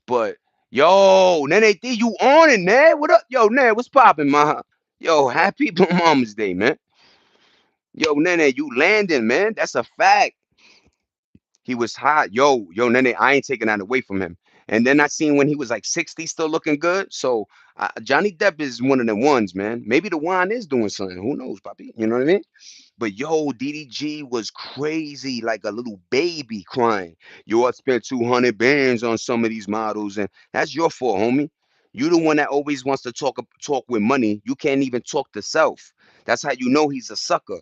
But yo, Nene D, you on it, man? What up, yo, Nene? What's popping, ma? Yo, happy Mama's Day, man. Yo, Nene, you landing, man? That's a fact. He was hot. Yo, Nene, I ain't taking that away from him. And then I seen when he was like 60, still looking good. So Johnny Depp is one of the ones, man. Maybe the wine is doing something. Who knows, Poppy? You know what I mean? But yo, DDG was crazy, like a little baby crying. Yo, I spent 200 bands on some of these models, and that's your fault, homie. You the one that always wants to talk with money. You can't even talk to self. That's how you know he's a sucker.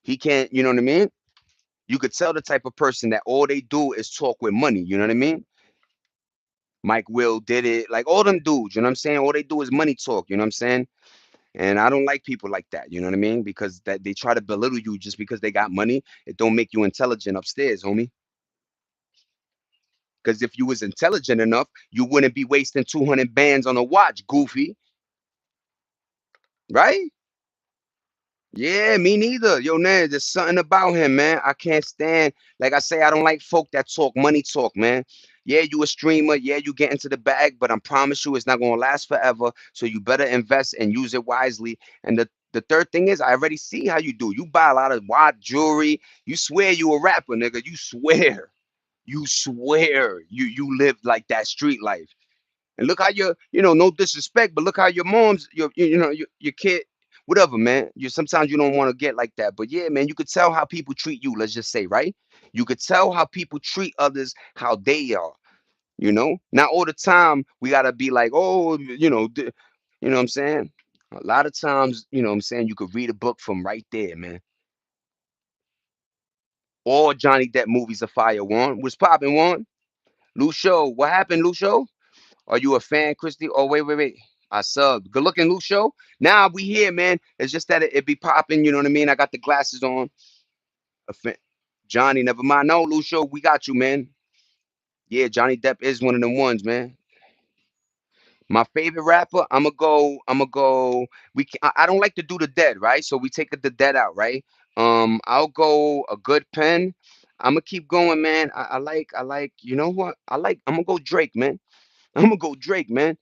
He can't, you know what I mean? You could tell the type of person that all they do is talk with money. You know what I mean? Mike Will did it, like all them dudes. You know what I'm saying? All they do is money talk. You know what I'm saying? And I don't like people like that, you know what I mean? Because that they try to belittle you just because they got money. It don't make you intelligent upstairs, homie. Because if you was intelligent enough, you wouldn't be wasting 200 bands on a watch, goofy, right? Yeah, me neither. Yo, man, there's something about him, man. I can't stand. Like I say, I don't like folk that talk money talk, man. Yeah, you a streamer. Yeah, you get into the bag, but I promise you, it's not gonna last forever. So you better invest and use it wisely. And the third thing is, I already see how you do. You buy a lot of wild jewelry. You swear you a rapper, nigga. You swear. You swear you live like that street life. And look how no disrespect, but look how your mom's, your kid, whatever, man. You sometimes you don't want to get like that, but yeah, man, you could tell how people treat you. Let's just say, right? You could tell how people treat others, how they are. Not all the time we gotta be like, oh, you know what I'm saying. A lot of times, what I'm saying, you could read a book from right there, man. All Johnny Depp movies are fire. One, what's popping? One, Lucio, what happened, Lucio? Are you a fan, Christy? Oh, wait, wait, wait. I subbed. Good looking, Lucio. Now we here, man. It's just that it be popping. You know what I mean? I got the glasses on. A fan. Johnny, never mind. No, Lucio, we got you, man. Yeah, Johnny Depp is one of them ones, man. My favorite rapper, I'ma go. I'ma go. I don't like to do the dead, right? So we take the dead out, right? I'll go a good pen. I'ma keep going, man. I like. You know what? I like. I'm gonna go Drake, man. I'm gonna go Drake, man.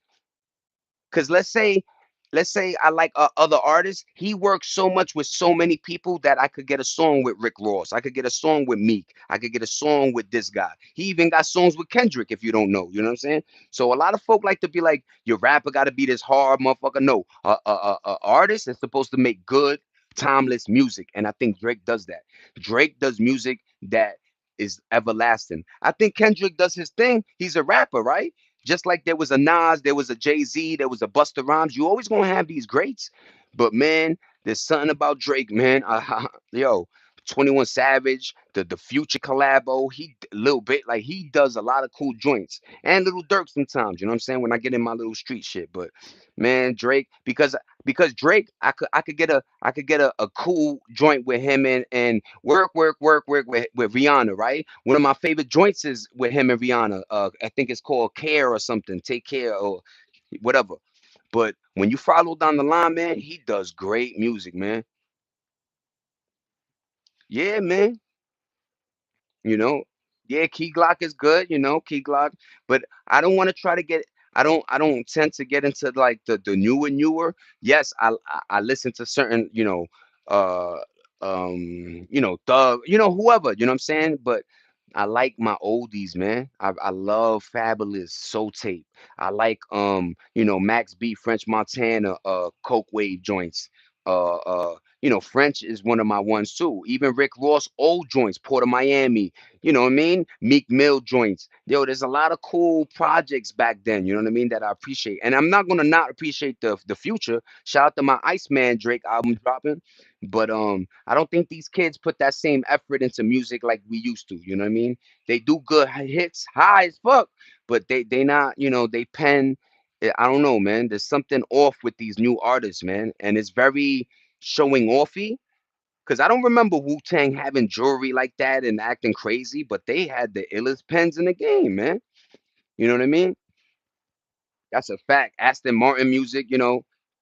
Because let's say I like other artists. He works so much with so many people that I could get a song with Rick Ross. I could get a song with Meek. I could get a song with this guy. He even got songs with Kendrick. If you don't know, you know what I'm saying. So a lot of folk like to be like, your rapper got to be this hard motherfucker. No, a artist is supposed to make good, timeless music, and I think Drake does that. Drake does music that is everlasting. I think Kendrick does his thing. He's a rapper, right? Just like there was a Nas, there was a Jay-Z, there was a Busta Rhymes. You always gonna have these greats, but man, there's something about Drake, man. Yo, 21 Savage, the Future collabo, he a little bit like he does a lot of cool joints and Little Dirk sometimes. You know what I'm saying? When I get in my little street shit, but man, Drake, because Drake, I could get a cool joint with him and work with Rihanna, right? One of my favorite joints is with him and Rihanna. I think it's called Care or something. Take care or whatever. But when you follow down the line, man, he does great music, man. Yeah, man. You know, yeah, Key Glock is good, Key Glock, but I don't want to try to get. I don't tend to get into like the newer. Yes, I listen to certain, uh, Thug, whoever, you know what I'm saying. But I like my oldies, man. I love Fabulous, Soul Tape. I like Max B, French Montana, Coke Wave joints. French is one of my ones too. Even Rick Ross old joints, Port of Miami, you know what I mean? Meek Mill joints. Yo, there's a lot of cool projects back then, you know what I mean, that I appreciate. And I'm not gonna not appreciate the future. Shout out to my Iceman Drake album dropping. But I don't think these kids put that same effort into music like we used to, you know what I mean? They do good hits, high as fuck, but they not, they pen. I don't know, man. There's something off with these new artists, man. And it's very showing offy. Cause I don't remember Wu Tang having jewelry like that and acting crazy, but they had the illest pens in the game, man. You know what I mean? That's a fact. Aston Martin music,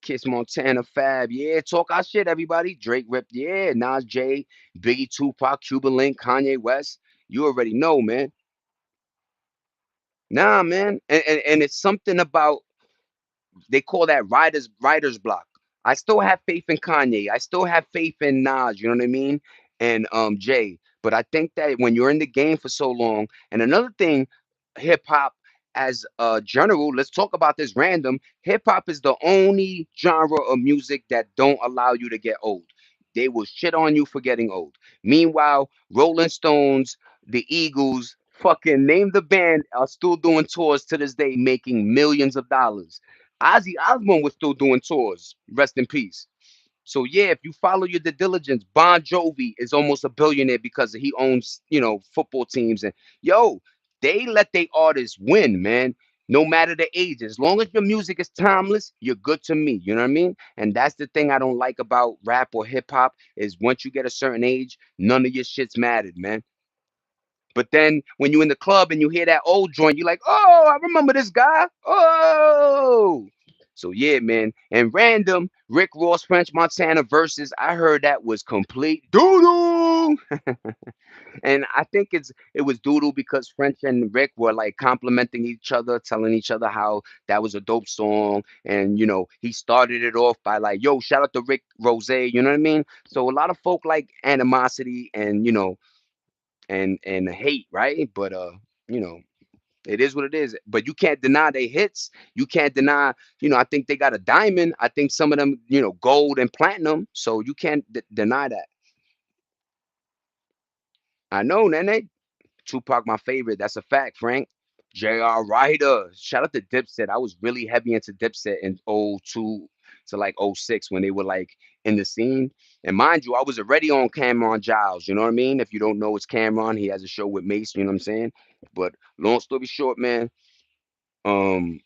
Kiss Montana, Fab, yeah, talk our shit, everybody. Drake ripped, yeah, Nas J, Biggie, Tupac, Cuban Link, Kanye West. You already know, man. Nah, man, and it's something about they call that writer's block. I still have faith in Kanye. I still have faith in Nas, you know what I mean? And Jay. But I think that when you're in the game for so long, and another thing, hip hop as a general, let's talk about this random. Hip hop is the only genre of music that don't allow you to get old. They will shit on you for getting old. Meanwhile, Rolling Stones, the Eagles, fucking name the band, are still doing tours to this day, making millions of dollars. Ozzy Osbourne was still doing tours. Rest in peace. So yeah, if you follow your due diligence, Bon Jovi is almost a billionaire because he owns, football teams. And yo, they let their artists win, man. No matter the age, as long as your music is timeless, you're good to me. You know what I mean? And that's the thing I don't like about rap or hip hop is once you get a certain age, none of your shit's mattered, man. But then when you in the club and you hear that old joint, you're like, oh, I remember this guy. Oh, So yeah, man. And random Rick Ross French Montana versus I heard that was complete doo doo. And I think it was doodle because French and Rick were like complimenting each other, telling each other how that was a dope song. And he started it off by like, yo, shout out to Rick Rose, you know what I mean? So a lot of folk like animosity and and hate, right? But you know, it is what it is. But you can't deny they hits. You can't deny, I think they got a diamond. I think some of them, gold and platinum. So you can't deny that. I know, Nene. Tupac, my favorite. That's a fact, Frank. J.R. Ryder. Shout out to Dipset. I was really heavy into Dipset in '02 to like '06 when they were like in the scene. And mind you, I was already on Cameron Giles. You know what I mean? If you don't know, it's Cameron. He has a show with Mace. You know what I'm saying? But long story short, man. Um,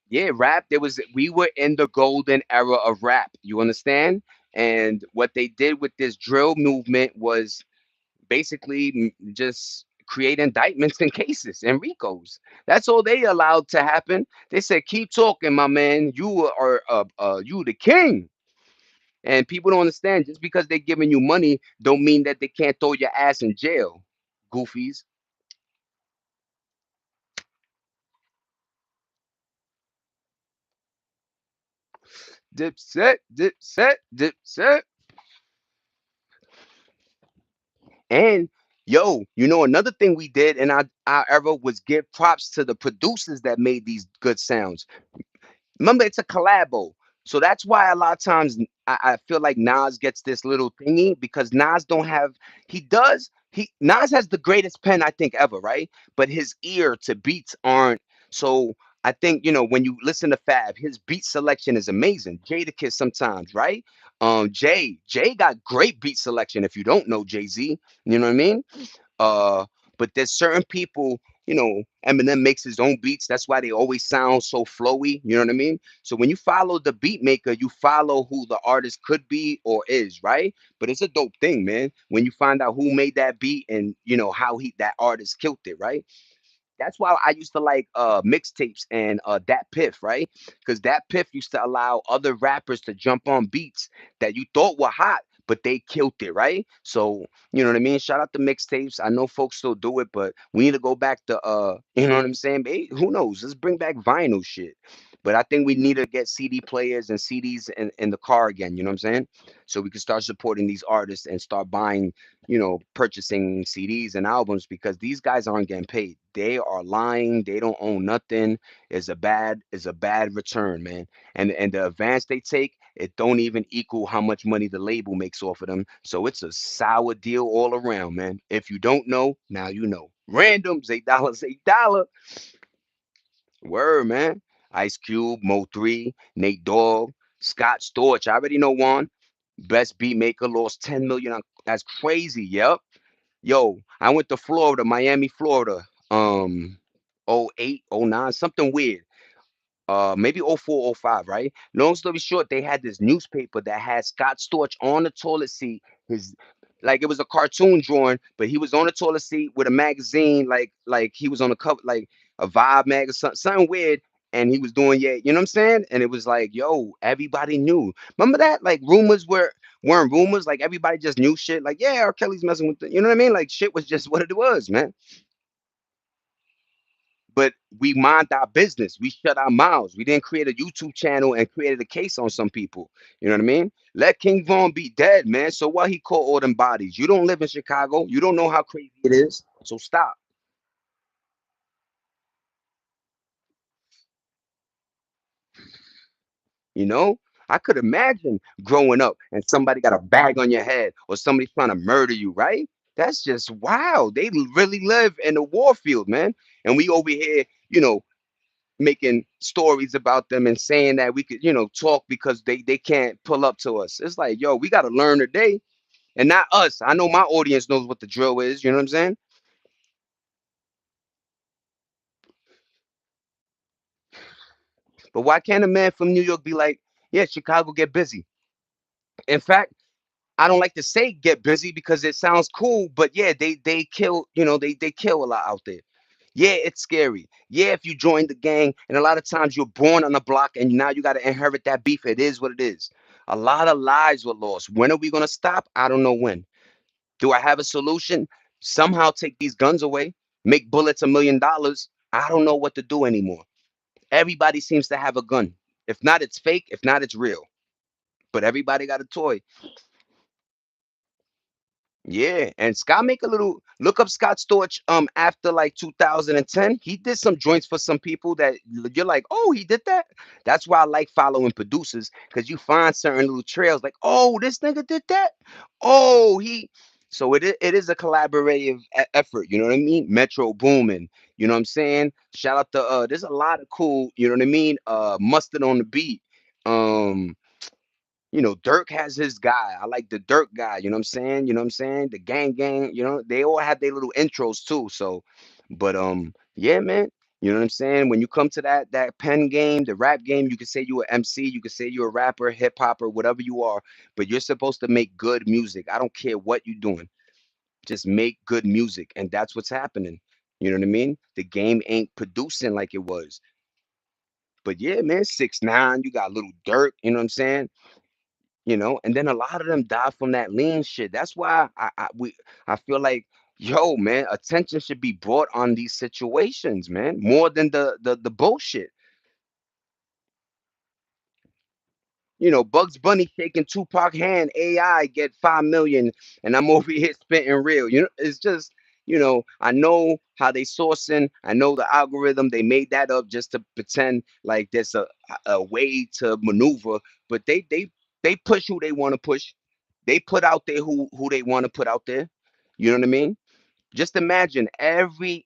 yeah, rap. We were in the golden era of rap. You understand? And what they did with this drill movement was basically just create indictments and cases and RICOs. That's all they allowed to happen. They said, "Keep talking, my man. You are you the king." And people don't understand. Just because they're giving you money, don't mean that they can't throw your ass in jail. Goofies. Dipset, dipset, dipset. And yo, another thing we did in our era was give props to the producers that made these good sounds. Remember, it's a collabo. So that's why a lot of times I feel like Nas gets this little thingy because Nas don't have Nas has the greatest pen I think ever, right? But his ear to beats aren't. So I think when you listen to Fab, his beat selection is amazing. Jadakiss sometimes, right? Jay got great beat selection. If you don't know Jay-Z, you know what I mean? Uh, but there's certain people, Eminem makes his own beats. That's why they always sound so flowy. You know what I mean? So when you follow the beat maker, you follow who the artist could be or is, right? But it's a dope thing, man. When you find out who made that beat and how that artist killed it, right? That's why I used to like mixtapes and Dat Piff, right? Because Dat Piff used to allow other rappers to jump on beats that you thought were hot, but they killed it, right? So you know what I mean? Shout out to mixtapes. I know folks still do it, but we need to go back to you know what I'm saying? Who knows? Let's bring back vinyl shit. But I think we need to get CD players and CDs in the car again, you know what I'm saying? So we can start supporting these artists and start buying, purchasing CDs and albums because these guys aren't getting paid. They are lying. They don't own nothing. Is a bad return, man. And the advance they take, it don't even equal how much money the label makes off of them. So it's a sour deal all around, man. If you don't know, now you know. Randoms, $8, $8. Word, man. Ice Cube, Mo 3, Nate Dogg, Scott Storch. I already know one. Best beat maker lost 10 million. That's crazy. Yep. Yo, I went to Florida, Miami, Florida. '08, '09, something weird. Maybe '04, '05, right? Long story short, they had this newspaper that had Scott Storch on the toilet seat. His Like it was a cartoon drawing, but he was on the toilet seat with a magazine, like he was on the cover, like a Vibe magazine, something weird. And he was doing, yeah, you know what I'm saying? And it was like, yo, everybody knew. Remember that? Like rumors weren't rumors. Like everybody just knew shit. Like, yeah, R. Kelly's messing with you know what I mean? Like shit was just what it was, man. But we mind our business. We shut our mouths. We didn't create a YouTube channel and created a case on some people. You know what I mean? Let King Von be dead, man. So what he caught all them bodies? You don't live in Chicago. You don't know how crazy it is. So stop. You know? I could imagine growing up and somebody got a bag on your head or somebody trying to murder you, right? That's just wow. They really live in the war field, man. And we over here, making stories about them and saying that we could, talk because they can't pull up to us. It's like, yo, we got to learn today, and not us. I know my audience knows what the drill is. You know what I'm saying? But why can't a man from New York be like, yeah, Chicago get busy? In fact, I don't like to say get busy because it sounds cool, but yeah, they kill, they kill a lot out there. Yeah, it's scary. Yeah, if you join the gang, and a lot of times you're born on the block and now you got to inherit that beef. It is what it is. A lot of lives were lost. When are we going to stop? I don't know when. Do I have a solution? Somehow take these guns away, make bullets $1 million. I don't know what to do anymore. Everybody seems to have a gun. If not, it's fake. If not, it's real. But everybody got a toy. Yeah, and Scott make a little look up Scott Storch after like 2010. He did some joints for some people that you're like, oh, he did that. That's why I like following producers because you find certain little trails like, oh, this nigga did that. Oh, he. So it is a collaborative effort. You know what I mean? Metro Boomin. You know what I'm saying? Shout out to there's a lot of cool. You know what I mean? Mustard on the beat. Um, Dirk has his guy. I like the Dirk guy, you know what I'm saying? You know what I'm saying? The gang gang, they all have their little intros too. So, but yeah, man. You know what I'm saying? When you come to that pen game, the rap game, you can say you're an MC, you can say you're a rapper, hip hopper, whatever you are, but you're supposed to make good music. I don't care what you're doing. Just make good music. And that's what's happening. You know what I mean? The game ain't producing like it was. But yeah, man, 6ix9ine, you got little Dirk, you know what I'm saying? And then a lot of them die from that lean shit. That's why I feel like, yo, man, attention should be brought on these situations, man, more than the bullshit. Bugs Bunny shaking Tupac hand, AI get 5 million, and I'm over here spitting real. It's just, I know how they sourcing. I know the algorithm. They made that up just to pretend like there's a way to maneuver, but they push who they want to push. They put out there who they want to put out there. You know what I mean? Just imagine every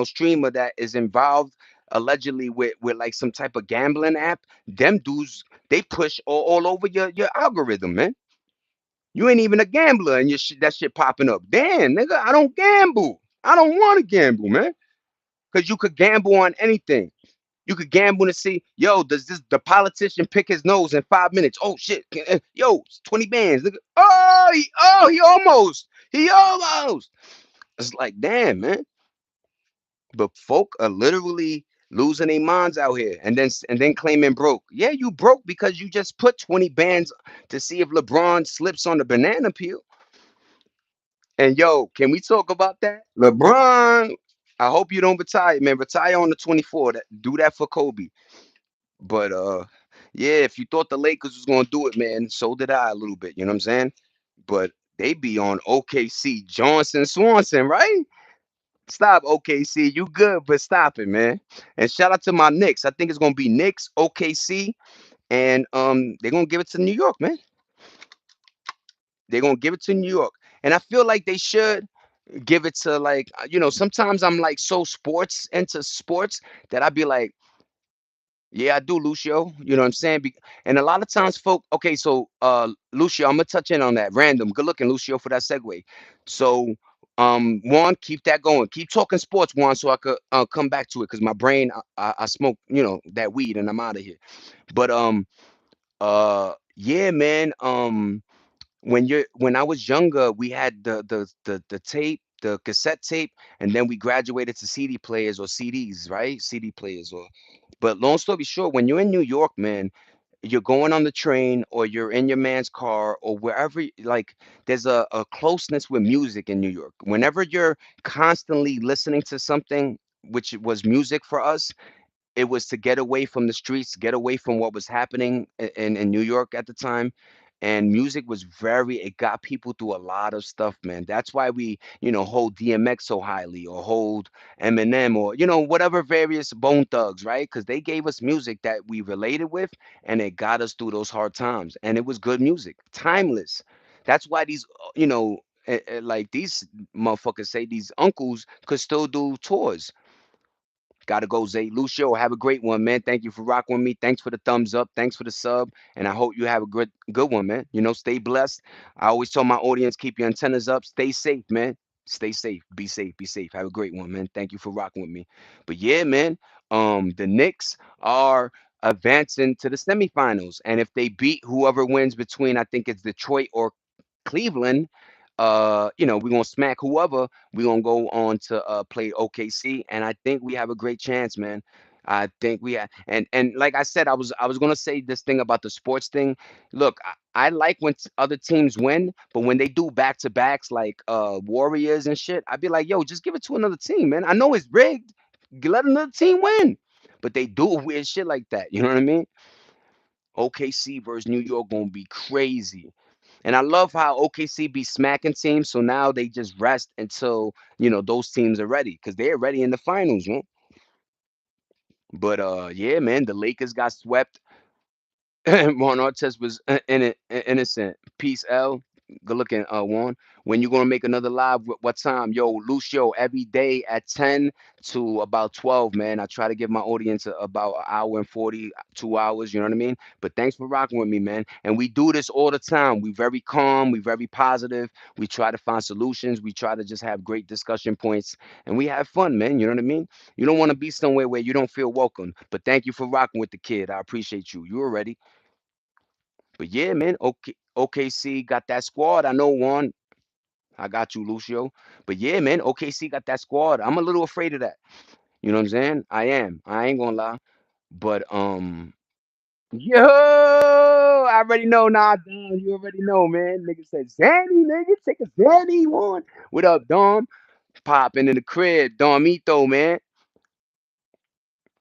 streamer that is involved allegedly with like some type of gambling app. Them dudes, they push all over your algorithm, man. You ain't even a gambler and that shit popping up. Damn, nigga, I don't gamble. I don't want to gamble, man. Because you could gamble on anything. You could gamble to see, yo, does the politician pick his nose in 5 minutes? Oh shit, yo, it's 20 bands. Look, he almost. It's like, damn, man. But folk are literally losing their minds out here, and then claiming broke. Yeah, you broke because you just put 20 bands to see if LeBron slips on the banana peel. And yo, can we talk about that? LeBron, I hope you don't retire, man. Retire on the 24. Do that for Kobe. But yeah, if you thought the Lakers was gonna do it, man, so did I a little bit. You know what I'm saying? But they be on OKC Johnson Swanson, right? Stop, OKC. You good, but stop it, man. And shout out to my Knicks. I think it's gonna be Knicks, OKC, and they're gonna give it to New York, man. They're gonna give it to New York, and I feel like they should give it to like sometimes I'm like so sports into sports that I'd be like, yeah, I do, Lucio. You know what I'm saying? And a lot of times, folk. Okay, so Lucio, I'm gonna touch in on that. Random, good looking, Lucio, for that segue. So, Juan, keep that going. Keep talking sports, Juan, so I could come back to it because my brain, I smoke, that weed, and I'm out of here. But yeah, man. When I was younger, we had the tape, the cassette tape, and then we graduated to CD players or CDs, right? CD players or. But long story short, when you're in New York, man, you're going on the train or you're in your man's car or wherever, like there's a closeness with music in New York. Whenever you're constantly listening to something, which was music for us, it was to get away from the streets, get away from what was happening in New York at the time. And music was it got people through a lot of stuff, man. That's why we, hold DMX so highly or hold Eminem or, whatever various Bone Thugs, right? Because they gave us music that we related with and it got us through those hard times. And it was good music, timeless. That's why these, like these motherfuckers say these uncles could still do tours. Gotta go, Zay. Lucio, have a great one, man. Thank you for rocking with me. Thanks for the thumbs up. Thanks for the sub. And I hope you have a good one, man. Stay blessed. I always tell my audience, keep your antennas up. Stay safe, man. Stay safe. Be safe. Be safe. Have a great one, man. Thank you for rocking with me. But yeah, man, the Knicks are advancing to the semifinals. And if they beat whoever wins between, I think it's Detroit or Cleveland, we're gonna smack whoever. We're gonna go on to play OKC, and I think we have a great chance, man. I think we have, and like I said, I was gonna say this thing about the sports thing. Look, I like when other teams win, but when they do back to backs like Warriors and shit, I'd be like, yo, just give it to another team, man. I know it's rigged. Let another team win. But they do weird shit like that. You know what I mean? OKC versus New York gonna be crazy. And I love how OKC be smacking teams, so now they just rest until those teams are ready because they're ready in the finals, man. But yeah, man, the Lakers got swept. Ron Artest was innocent. Peace, L. Good looking, Juan. When you gonna make another live? What time? Yo, Lucio, every day at 10 to about 12, man. I try to give my audience about an hour and 40, 2 hours, you know what I mean? But thanks for rocking with me, man. And we do this all the time. We very calm, we very positive. We try to find solutions. We try to just have great discussion points and we have fun, man. You know what I mean? You don't want to be somewhere where you don't feel welcome. But thank you for rocking with the kid. I appreciate you. You already. But yeah, man, okay, OKC got that squad. I know one. I got you, Lucio. But yeah, man, OKC got that squad. I'm a little afraid of that. You know what I'm saying? I am. I ain't gonna lie. But yo, I already know. Nah, Dom, you already know, man. Nigga said Zanny, nigga, take a Zanny one. What up, Dom? Popping in the crib, Domito, man.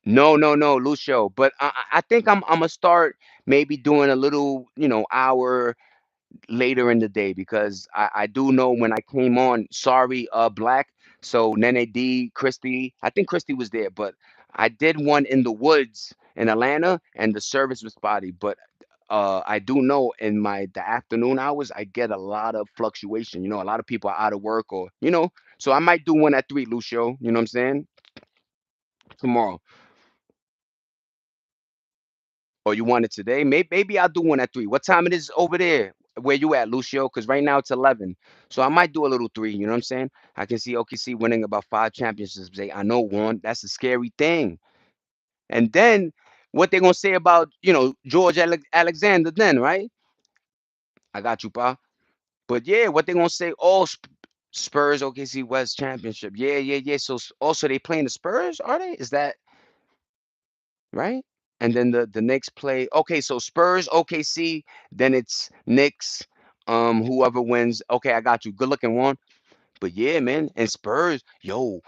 No, no, no, Lucio. But I think I'm gonna start maybe doing a little, hour later in the day because I do know when I came on, sorry, Black. So Nene D, Christy, I think Christy was there, but I did one in the woods in Atlanta and the service was spotty. But I do know in the afternoon hours, I get a lot of fluctuation. A lot of people are out of work so I might do one at 3, Lucio. You know what I'm saying? Tomorrow. Or you want it today? Maybe I'll do one at 3. What time it is over there? Where you at, Lucio? Because right now it's 11. So I might do a little 3. You know what I'm saying? I can see OKC winning about 5 championships. I know one. That's a scary thing. And then what they gonna say about George Alexander? Then right? I got you, pa. But yeah, what they gonna say? Oh, Spurs OKC West championship. Yeah, yeah, yeah. So also they playing the Spurs? Are they? Is that right? And then the Knicks play. Okay, so Spurs, OKC, then it's Knicks. Whoever wins. Okay, I got you. Good looking one. But yeah, man, and Spurs, yo,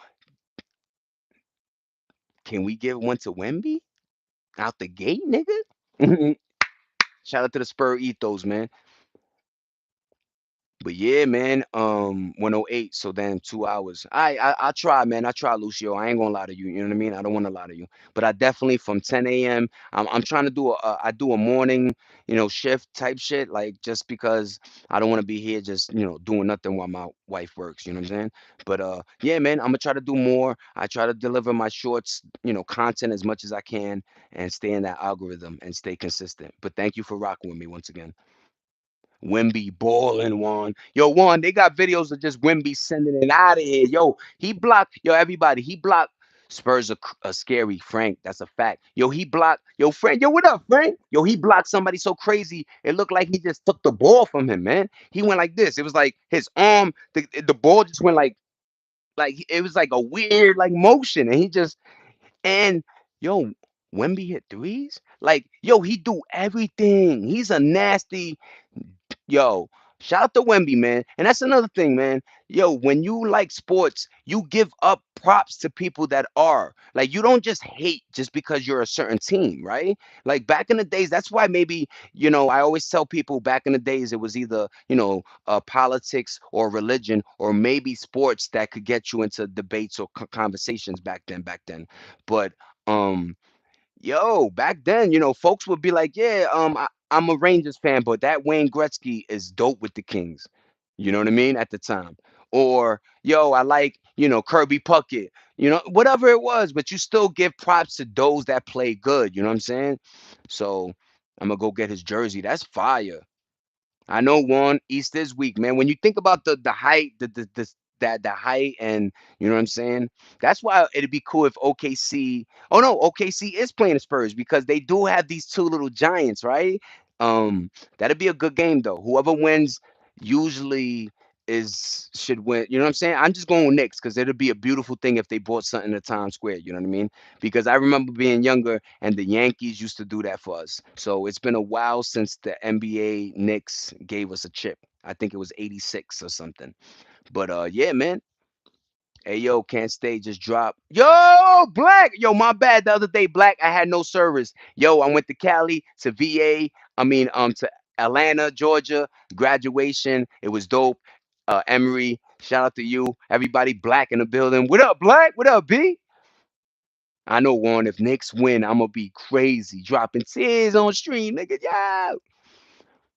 can we give one to Wemby out the gate, nigga? Shout out to the Spur ethos, man. But yeah, man, 108. So then 2 hours. I try, man. I try, Lucio. I ain't gonna lie to you. You know what I mean? I don't want to lie to you. But I definitely from 10 a.m. I'm trying to do I do a morning, shift type shit, like just because I don't want to be here just doing nothing while my wife works. You know what I'm saying? But yeah, man, I'm gonna try to do more. I try to deliver my shorts, content as much as I can, and stay in that algorithm and stay consistent. But thank you for rocking with me once again. Wimby balling, Juan. Yo, Juan, they got videos of just Wimby sending it out of here. Yo, he blocked. Yo, everybody, he blocked. Spurs are scary, Frank. That's a fact. Yo, he blocked. Yo, Frank. Yo, what up, Frank? Yo, he blocked somebody so crazy. It looked like he just took the ball from him, man. He went like this. It was like his arm. The ball just went like it was like a weird like motion, and he just and yo, Wemby hit threes. Like yo, he do everything. He's a nasty. Yo, shout out to Wemby, man. And that's another thing, man. Yo, when you like sports, you give up props to people that are. Like, you don't just hate just because you're a certain team, right? Like, back in the days, that's why maybe, I always tell people back in the days, it was either, politics or religion or maybe sports that could get you into debates or conversations back then. But, yo, back then, folks would be like, "Yeah, I'm a Rangers fan, but that Wayne Gretzky is dope with the Kings." You know what I mean? At the time. Or, yo, I like, Kirby Puckett, whatever it was, but you still give props to those that play good. You know what I'm saying? So I'm gonna go get his jersey. That's fire. I know one East is weak, man. When you think about the height, the height, and you know what I'm saying. That's why it'd be cool if OKC. Oh no, OKC is playing the Spurs because they do have these two little giants, right? That'd be a good game though. Whoever wins usually is should win. You know what I'm saying? I'm just going Knicks because it'll be a beautiful thing if they bought something to Times Square. You know what I mean? Because I remember being younger and the Yankees used to do that for us. So it's been a while since the NBA Knicks gave us a chip. I think it was '86 or something. But yeah, man. Hey yo, can't stay, just drop. Yo, Black. Yo, my bad. The other day, Black, I had no service. Yo, I went to Cali, to VA. To Atlanta, Georgia. Graduation. It was dope. Emery, shout out to you. Everybody Black in the building. What up, Black? What up, B? I know one. If Knicks win, I'm gonna be crazy, dropping tears on stream, nigga. Yeah.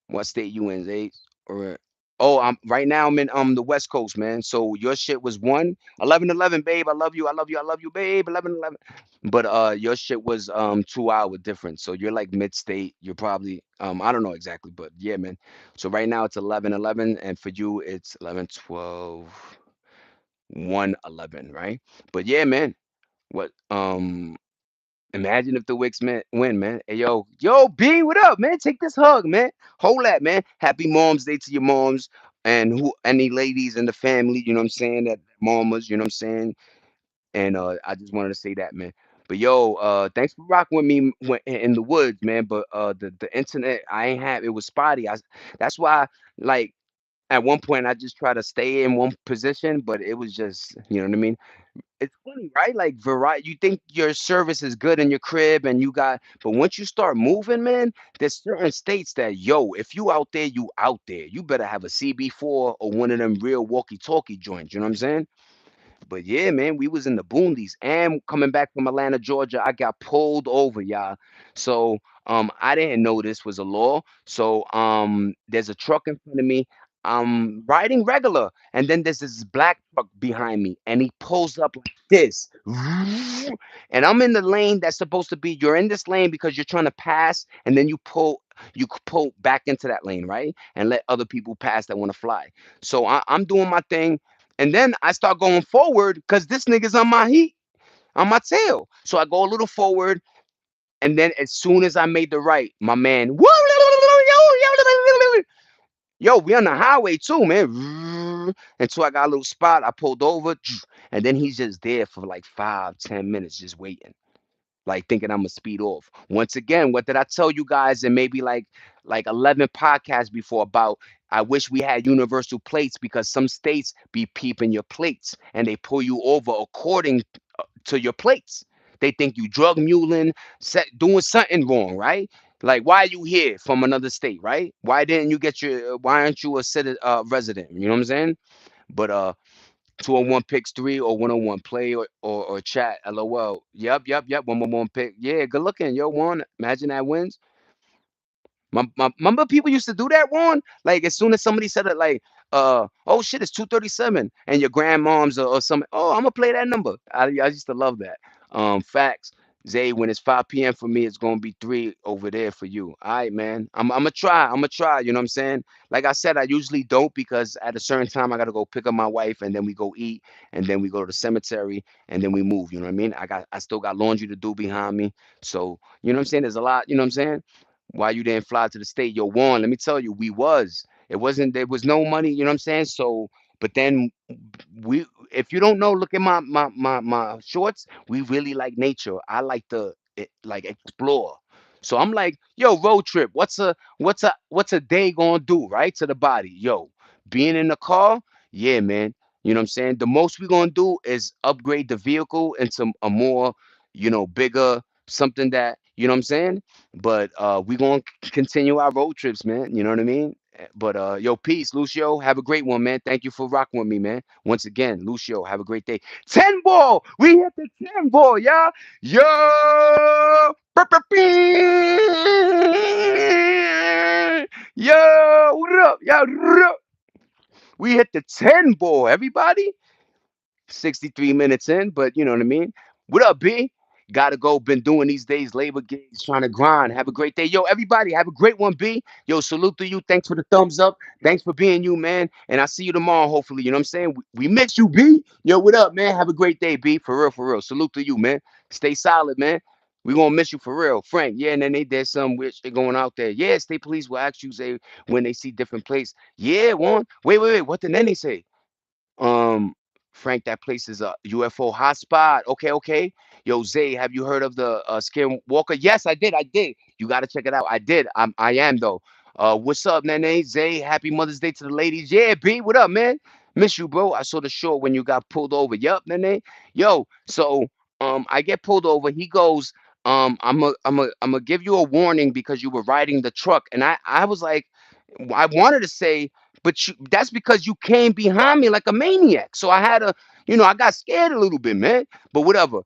What state you in, Zay? Or oh, I'm right now I'm in the West Coast, man. So your shit was 11:11, babe. I love you. I love you. I love you, babe. 11:11. But your shit was 2 hour difference. So you're like mid state. You're probably I don't know exactly, but yeah, man. So right now it's 11:11 and for you it's 11:12, 1:11, right? But yeah, man. What Imagine if the Wicks win, man. Hey, yo, B, what up, man? Take this hug, man. Hold that, man. Happy Mom's Day to your moms and who any ladies in the family. You know what I'm saying? That mamas. You know what I'm saying? And I just wanted to say that, man. But yo, thanks for rocking with me in the woods, man. But the internet, I ain't have it was spotty. That's why, like at one point, I just try to stay in one position, but it was just, you know what I mean? It's funny, right? Like variety, you think your service is good in your crib and you got, but once you start moving, man, there's certain states that, yo, if you out there, you out there. You better have a CB4 or one of them real walkie-talkie joints. You know what I'm saying? But yeah, man, we was in the boondies and coming back from Atlanta, Georgia, I got pulled over, y'all. So I didn't know this was a law. So there's a truck in front of me. I'm riding regular, and then there's this black truck behind me, and he pulls up like this. And I'm in the lane that's supposed to be you're in this lane because you're trying to pass, and then you pull back into that lane, right? And let other people pass that want to fly. So I'm doing my thing. And then I start going forward because this nigga's on my heat, on my tail. So I go a little forward, and then as soon as I made the right, my man, yo, we on the highway too, man. Until I got a little spot, I pulled over, and then he's just there for like 5, 10 minutes, just waiting, like thinking I'm gonna speed off. Once again, what did I tell you guys in maybe like 11 podcasts before about I wish we had universal plates because some states be peeping your plates and they pull you over according to your plates. They think you drug muling, doing something wrong, right? Like why are you here from another state, right? Why didn't you get your why aren't you a resident? You know what I'm saying? But 201 picks three or 101 play or chat. LOL. Yep. 111 pick. Yeah, good looking. Yo, one. Imagine that wins. Remember people used to do that one? Like as soon as somebody said it, like, oh shit, it's 237, and your grandmoms or some, oh, I'm gonna play that number. I used to love that. Facts. Zay, when it's 5 p.m. for me, it's gonna be 3 over there for you. All right, man. I'm gonna try. I'm gonna try. You know what I'm saying? Like I said, I usually don't because at a certain time I gotta go pick up my wife and then we go eat and then we go to the cemetery and then we move. You know what I mean? I still got laundry to do behind me. So, you know what I'm saying? There's a lot, you know what I'm saying? Why you didn't fly to the state? Yo, Warren, let me tell you, we was. It wasn't there was no money, you know what I'm saying? So but then we if you don't know, look at my shorts. We really like nature. I like to like explore. So I'm like, yo, road trip. What's a day gonna do, right? To the body. Yo, being in the car, yeah, man. You know what I'm saying? The most we gonna do is upgrade the vehicle into a more, bigger something that, you know what I'm saying? But we gonna continue our road trips, man. You know what I mean? But yo, peace, Lucio. Have a great one, man. Thank you for rocking with me, man. Once again, Lucio, have a great day. 10 ball. We hit the 10 ball, y'all. Yo. Yo, what up? Yo, what up? We hit the 10 ball, everybody. 63 minutes in, but you know what I mean? What up, B? Gotta go. Been doing these days, labor gigs, trying to grind. Have a great day. Yo, everybody, have a great one, B. Yo, salute to you. Thanks for the thumbs up. Thanks for being you, man. And I'll see you tomorrow, hopefully. You know what I'm saying? We miss you, B. Yo, what up, man? Have a great day, B. For real, for real. Salute to you, man. Stay solid, man. We gonna miss you for real, Frank. Yeah, and then they did some weird shit going out there. Yeah, state police will ask you say when they see different places. Yeah, one. Wait. What did then they say? Um, Frank, that place is a UFO hotspot. Okay. Yo, Zay, have you heard of the Skinwalker? Yes, I did. You got to check it out. I did. I am though. What's up, Nene? Zay, happy Mother's Day to the ladies. Yeah, B, what up, man? Miss you, bro. I saw the short when you got pulled over. Yup, Nene. Yo, so I get pulled over. He goes, I'm gonna give you a warning because you were riding the truck, and I was like, I wanted to say but that's because you came behind me like a maniac. So I had to, I got scared a little bit, man. But whatever.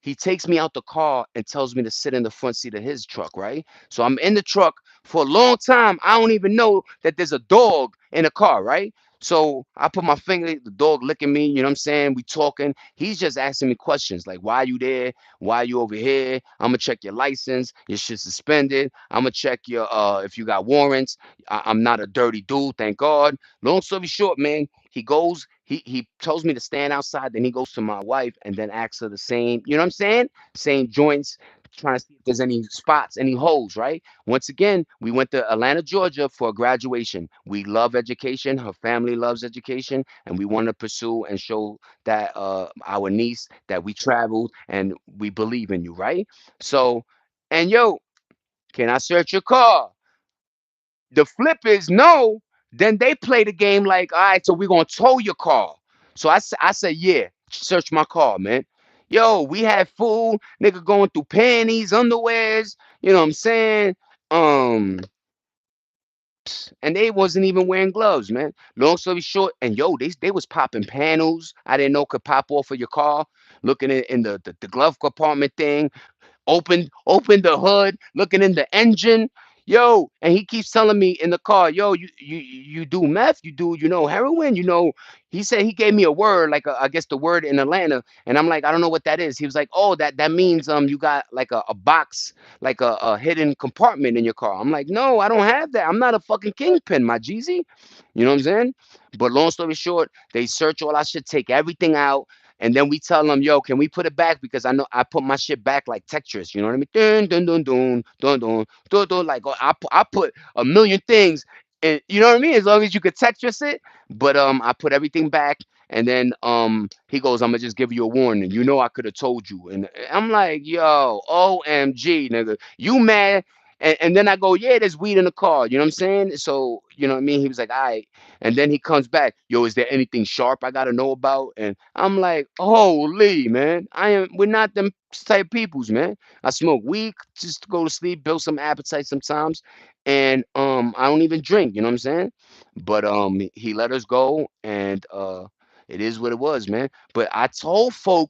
He takes me out the car and tells me to sit in the front seat of his truck, right? So I'm in the truck for a long time. I don't even know that there's a dog in the car, right? So I put my finger, the dog licking me, you know what I'm saying? We talking. He's just asking me questions like, why you there? Why you over here? I'm gonna check your license. Your shit suspended. I'm gonna check your if you got warrants. I'm not a dirty dude, thank God. Long story short, man, he tells me to stand outside, then he goes to my wife and then asks her the same, you know what I'm saying? Same joints, trying to see if there's any spots, any holes, right? Once again, we went to Atlanta, Georgia for a graduation. We love education, her family loves education, and we want to pursue and show that our niece that we traveled and we believe in you, right? So, and yo, can I search your car? The flip is no. Then they play the game like, all right, so we're gonna tow your car. So I said, yeah, search my car, man. Yo, we had food, nigga going through panties, underwears, you know what I'm saying? Um, and they wasn't even wearing gloves, man. Long story short, and yo, they was popping panels I didn't know could pop off of your car, looking in the glove compartment thing, open the hood, looking in the engine. Yo, and he keeps telling me in the car, yo, you do meth, heroin, He said he gave me a word, like I guess the word in Atlanta, and I'm like, I don't know what that is. He was like, oh, that means you got like a box, like a hidden compartment in your car. I'm like, no, I don't have that. I'm not a fucking kingpin, my Jeezy. You know what I'm saying? But long story short, they search all our shit, take everything out. And then we tell them, yo, can we put it back? Because I know I put my shit back like Tetris. You know what I mean? Dun, dun, dun, dun, dun, dun, dun, dun. Like I put a million things, and you know what I mean. As long as you could Tetris it, but I put everything back, and then he goes, I'm gonna just give you a warning. I could have told you, and I'm like, yo, OMG, nigga, you mad? And then I go, yeah, there's weed in the car. You know what I'm saying? So you know what I mean. He was like, all right. And then he comes back, yo, is there anything sharp I gotta know about? And I'm like, holy man, we're not them type peoples, man. I smoke weed just to go to sleep, build some appetite sometimes. And I don't even drink, you know what I'm saying? But he let us go and it is what it was, man. But I told folk,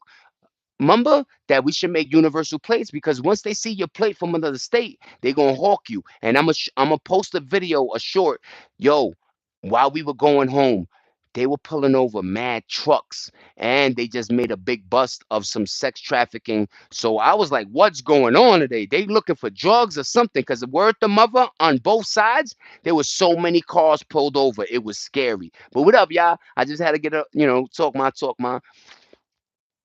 remember that we should make universal plates because once they see your plate from another state, they gonna hawk you. And I'm gonna post a video, a short. Yo, while we were going home, they were pulling over mad trucks, and they just made a big bust of some sex trafficking. So I was like, "What's going on today? They looking for drugs or something?" Because the word the mother on both sides, there was so many cars pulled over. It was scary. But what up, y'all? I just had to get a, talk my.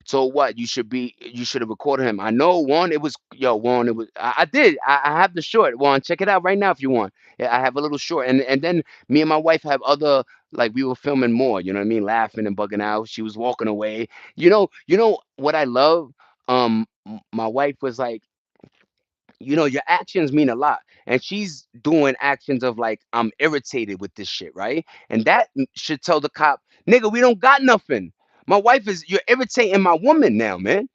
So what? You should have recorded him. I know one. It was yo one. It was. I did. I have the short. One. Check it out right now if you want. Yeah, I have a little short. And then me and my wife have other like we were filming more. You know what I mean? Laughing and bugging out. She was walking away. You know what I love. My wife was like, your actions mean a lot, and she's doing actions of like I'm irritated with this shit, right? And that should tell the cop, nigga, we don't got nothing. My wife is you're irritating my woman now, man.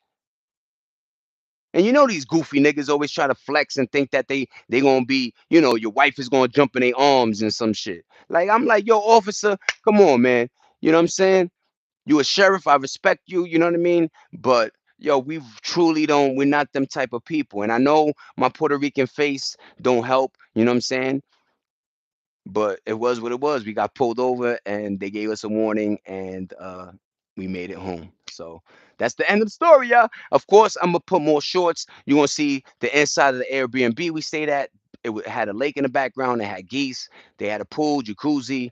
And these goofy niggas always try to flex and think that they gonna be, your wife is gonna jump in their arms and some shit. Like I'm like, yo, officer, come on, man. You know what I'm saying? You a sheriff, I respect you, you know what I mean? But yo, we truly don't, we're not them type of people. And I know my Puerto Rican face don't help, you know what I'm saying? But it was what it was. We got pulled over and they gave us a warning and we made it home. So that's the end of the story, y'all. Of course, I'm gonna put more shorts. You're gonna see the inside of the Airbnb we stayed at. Had a lake in the background. It had geese. They had a pool, jacuzzi,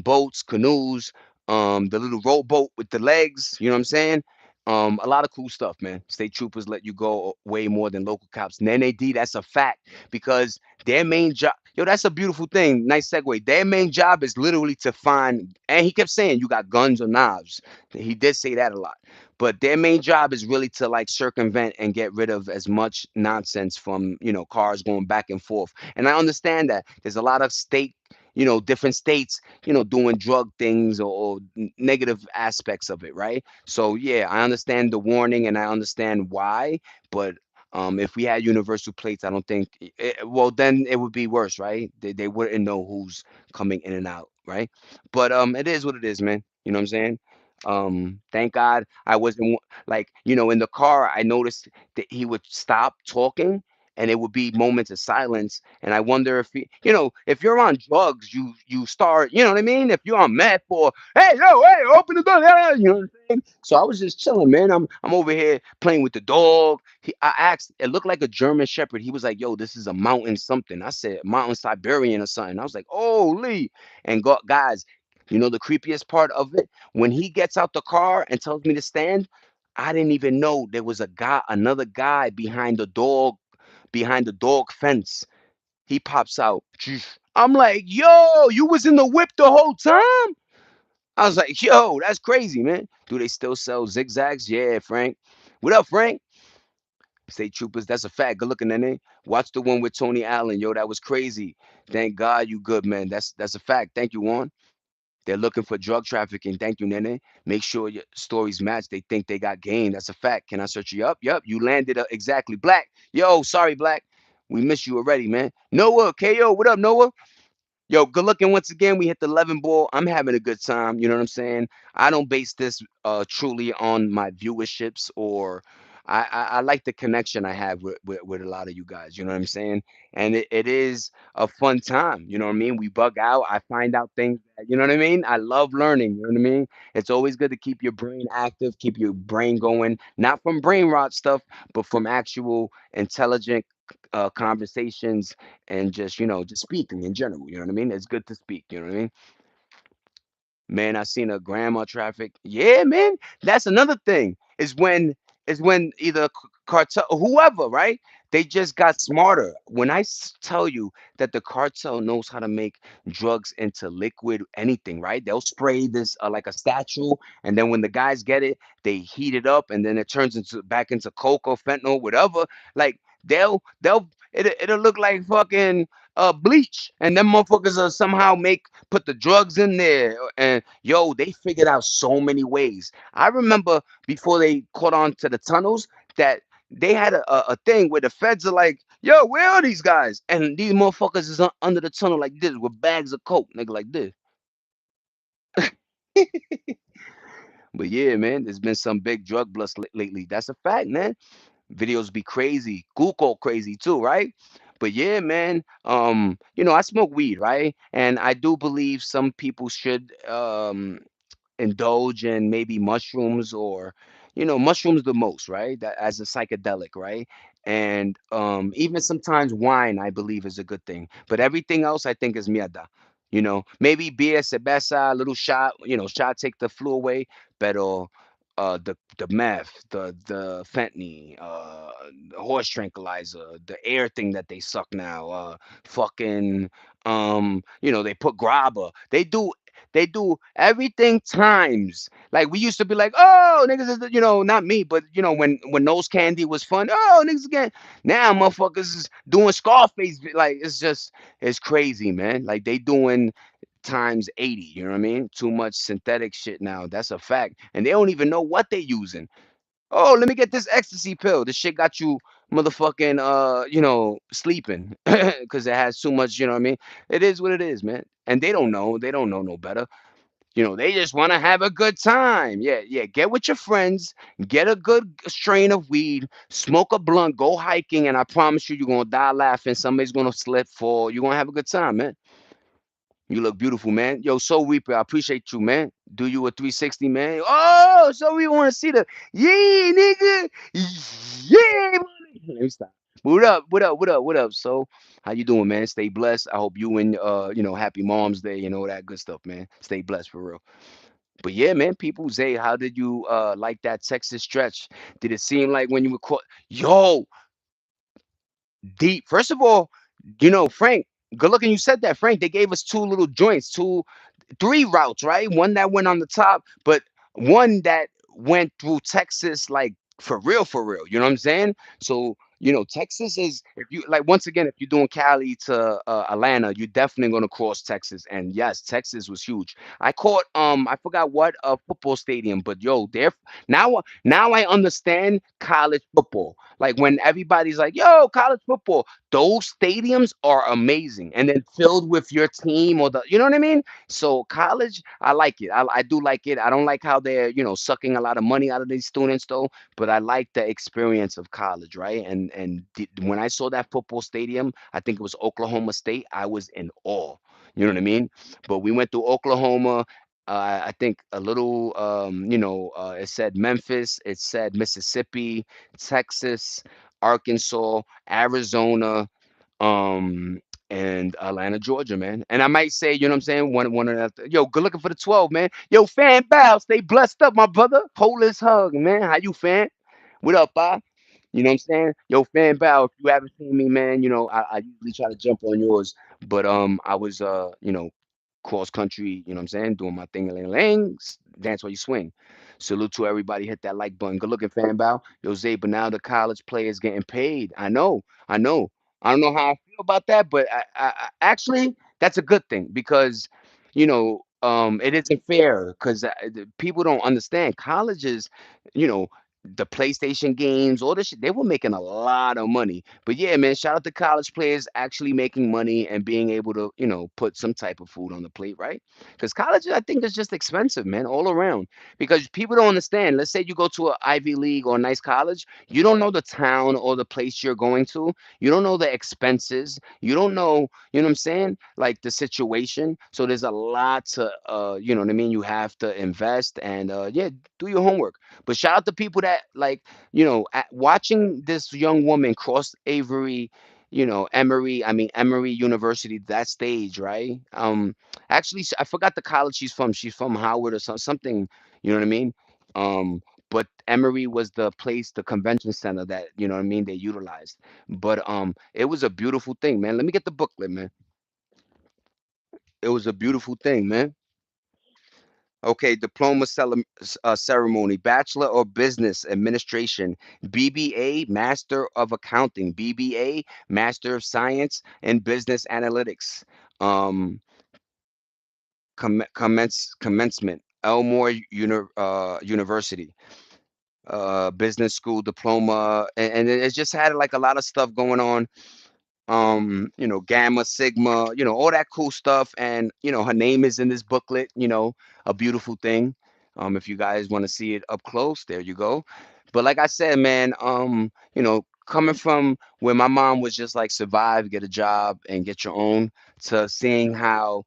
boats, canoes, the little rowboat with the legs. You know what I'm saying? A lot of cool stuff, man. State troopers let you go way more than local cops. And NAD, that's a fact because their main job, yo, that's a beautiful thing. Nice segue. Their main job is literally to find, and he kept saying, you got guns or knives. He did say that a lot. But their main job is really to like circumvent and get rid of as much nonsense from, cars going back and forth. And I understand that there's a lot of different states, doing drug things or negative aspects of it, right? So yeah, I understand the warning and I understand why, but if we had universal plates, I don't think. Well, then it would be worse, right? They wouldn't know who's coming in and out, right? But it is what it is, man. You know what I'm saying? Thank God I wasn't like in the car. I noticed that he would stop talking, and it would be moments of silence. And I wonder if if you're on drugs, you start, you know what I mean? If you're on meth or hey, yo, hey, open the door, yeah, you know what I'm saying? So I was just chilling, man. I'm over here playing with the dog. I asked, it looked like a German Shepherd. He was like, "Yo, this is a mountain something." I said, "Mountain Siberian or something." I was like, "Holy!" And guys, the creepiest part of it when he gets out the car and tells me to stand. I didn't even know there was another guy behind the dog fence. He pops out. I'm like, "Yo, you was in the whip the whole time?" I was like, "Yo, that's crazy, man." Do they still sell zigzags? Yeah, Frank. What up, Frank? State troopers, that's a fact. Good looking, Nene. Watch the one with Tony Allen. Yo, that was crazy. Thank God you good, man. That's a fact. Thank you, Juan. They're looking for drug trafficking. Thank you, Nene. Make sure your stories match. They think they got game. That's a fact. Can I search you up? Yep, you landed exactly. Black. Yo, sorry, Black. We missed you already, man. Noah, KO, what up, Noah? Yo, good looking once again. We hit the 11 ball. I'm having a good time. You know what I'm saying? I don't base this truly on my viewerships or I like the connection I have with a lot of you guys. You know what I'm saying? And it is a fun time. You know what I mean? We bug out. I find out things that, you know what I mean? I love learning. You know what I mean? It's always good to keep your brain active, keep your brain going, not from brain rot stuff, but from actual intelligent conversations and just speaking in general. You know what I mean? It's good to speak. You know what I mean? Man, I seen a grandma traffic. Yeah, man. That's another thing. Is when either cartel whoever, right? They just got smarter. When I tell you that the cartel knows how to make drugs into liquid anything, right? They'll spray this like a statue, and then when the guys get it, they heat it up, and then it turns into back into cocoa, fentanyl, whatever. Like it'll look like fucking bleach, and them motherfuckers will somehow put the drugs in there. And yo, they figured out so many ways. I remember before they caught on to the tunnels that they had a thing where the feds are like, yo, where are these guys? And these motherfuckers is under the tunnel like this with bags of coke, nigga, like this. But yeah, man, there's been some big drug bust lately. That's a fact, man. Videos be crazy, Google crazy too, right? But yeah, man, I smoke weed, right? And I do believe some people should indulge in maybe mushrooms or mushrooms the most, right? That as a psychedelic, right? And even sometimes wine I believe is a good thing, but everything else I think is mierda. Maybe beer, cerveza, a little shot, shot take the flu away, pero the meth, the fentanyl, the horse tranquilizer, the air thing that they suck now, fucking they put grabber. They do everything times. Like we used to be like, oh, niggas, not me, but when nose candy was fun. Oh, niggas again. Now motherfuckers is doing Scarface. Like it's crazy, man. Like they doing times 80. You know what I mean? Too much synthetic shit now. That's a fact, and they don't even know what they using. Oh, let me get this ecstasy pill. This shit got you motherfucking sleeping because it has too much. You know what I mean? It is what it is, man. And they don't know. They don't know no better. They just want to have a good time. Yeah, yeah. Get with your friends, get a good strain of weed, smoke a blunt, go hiking, and I promise you, you're gonna die laughing. Somebody's gonna slip, fall. You're gonna have a good time, man. You look beautiful, man. Yo, Soul Reaper, I appreciate you, man. Do you a 360, man? Oh, so we want to see the yeah, nigga. Yeah, money. Let me stop. What up? What up? What up? What up? So, how you doing, man? Stay blessed. I hope you and happy Mom's Day and all that good stuff, man. Stay blessed for real. But yeah, man, people say, how did you like that Texas stretch? Did it seem like when you were caught? Yo, deep. First of all, Frank, good looking. You said that, Frank. They gave us two little joints, three routes, right? One that went on the top, but one that went through Texas, like for real. You know what I'm saying? So, Texas is, if you like, once again, if you're doing Cali to Atlanta, you're definitely gonna cross Texas. And yes, Texas was huge. I caught I forgot what football stadium, but yo, there now I understand college football. Like when everybody's like, yo, college football, those stadiums are amazing, and then filled with your team or you know what I mean? So college, I like it. I do like it. I don't like how they're, sucking a lot of money out of these students though, but I like the experience of college, right? And when I saw that football stadium, I think it was Oklahoma State, I was in awe. You know what I mean? But we went through Oklahoma. I think a little, it said Memphis, it said Mississippi, Texas, Arkansas, Arizona, um, and Atlanta, Georgia, man. And I might say, you know what I'm saying? One of the, yo, good looking for the 12, man. Yo, fan Bow, stay blessed up, my brother. Hold this hug, man. How you, fan? What up, Bob? You know what I'm saying? Yo, fan Bow, if you haven't seen me, man, I usually try to jump on yours, but I was cross country, you know what I'm saying? Doing my thing, lang lang, dance while you swing. Salute to everybody, hit that like button. Good looking, fan Bow. Yo, Zay, but now the college players getting paid. I know. I don't know how I feel about that, but actually, that's a good thing because, it isn't fair because people don't understand. Colleges, you know, the PlayStation games, all this shit, they were making a lot of money. But yeah, man, shout out to college players actually making money and being able to, put some type of food on the plate, right? Because college, I think, is just expensive, man, all around. Because people don't understand. Let's say you go to an Ivy League or a nice college, you don't know the town or the place you're going to. You don't know the expenses. You don't know, you know what I'm saying? Like the situation. So there's a lot to, you know what I mean? You have to invest and, yeah, do your homework. But shout out to people that like, watching this young woman cross Avery, Emory University, that stage, right? Actually, I forgot the college she's from. She's from Howard or something. You know what I mean? Um, but Emory was the place, the convention center that you know what I mean they utilized. But it was a beautiful thing, man. Let me get the booklet, man. It was a beautiful thing, man. Okay, diploma ceremony, Bachelor of Business Administration, BBA, Master of Accounting, BBA, Master of Science and Business Analytics. Um, commencement, Elmore University, business school diploma, and it just had like a lot of stuff going on. Gamma, Sigma, all that cool stuff. And, her name is in this booklet, a beautiful thing. If you guys want to see it up close, there you go. But like I said, man, coming from where my mom was just like survive, get a job, and get your own, to seeing how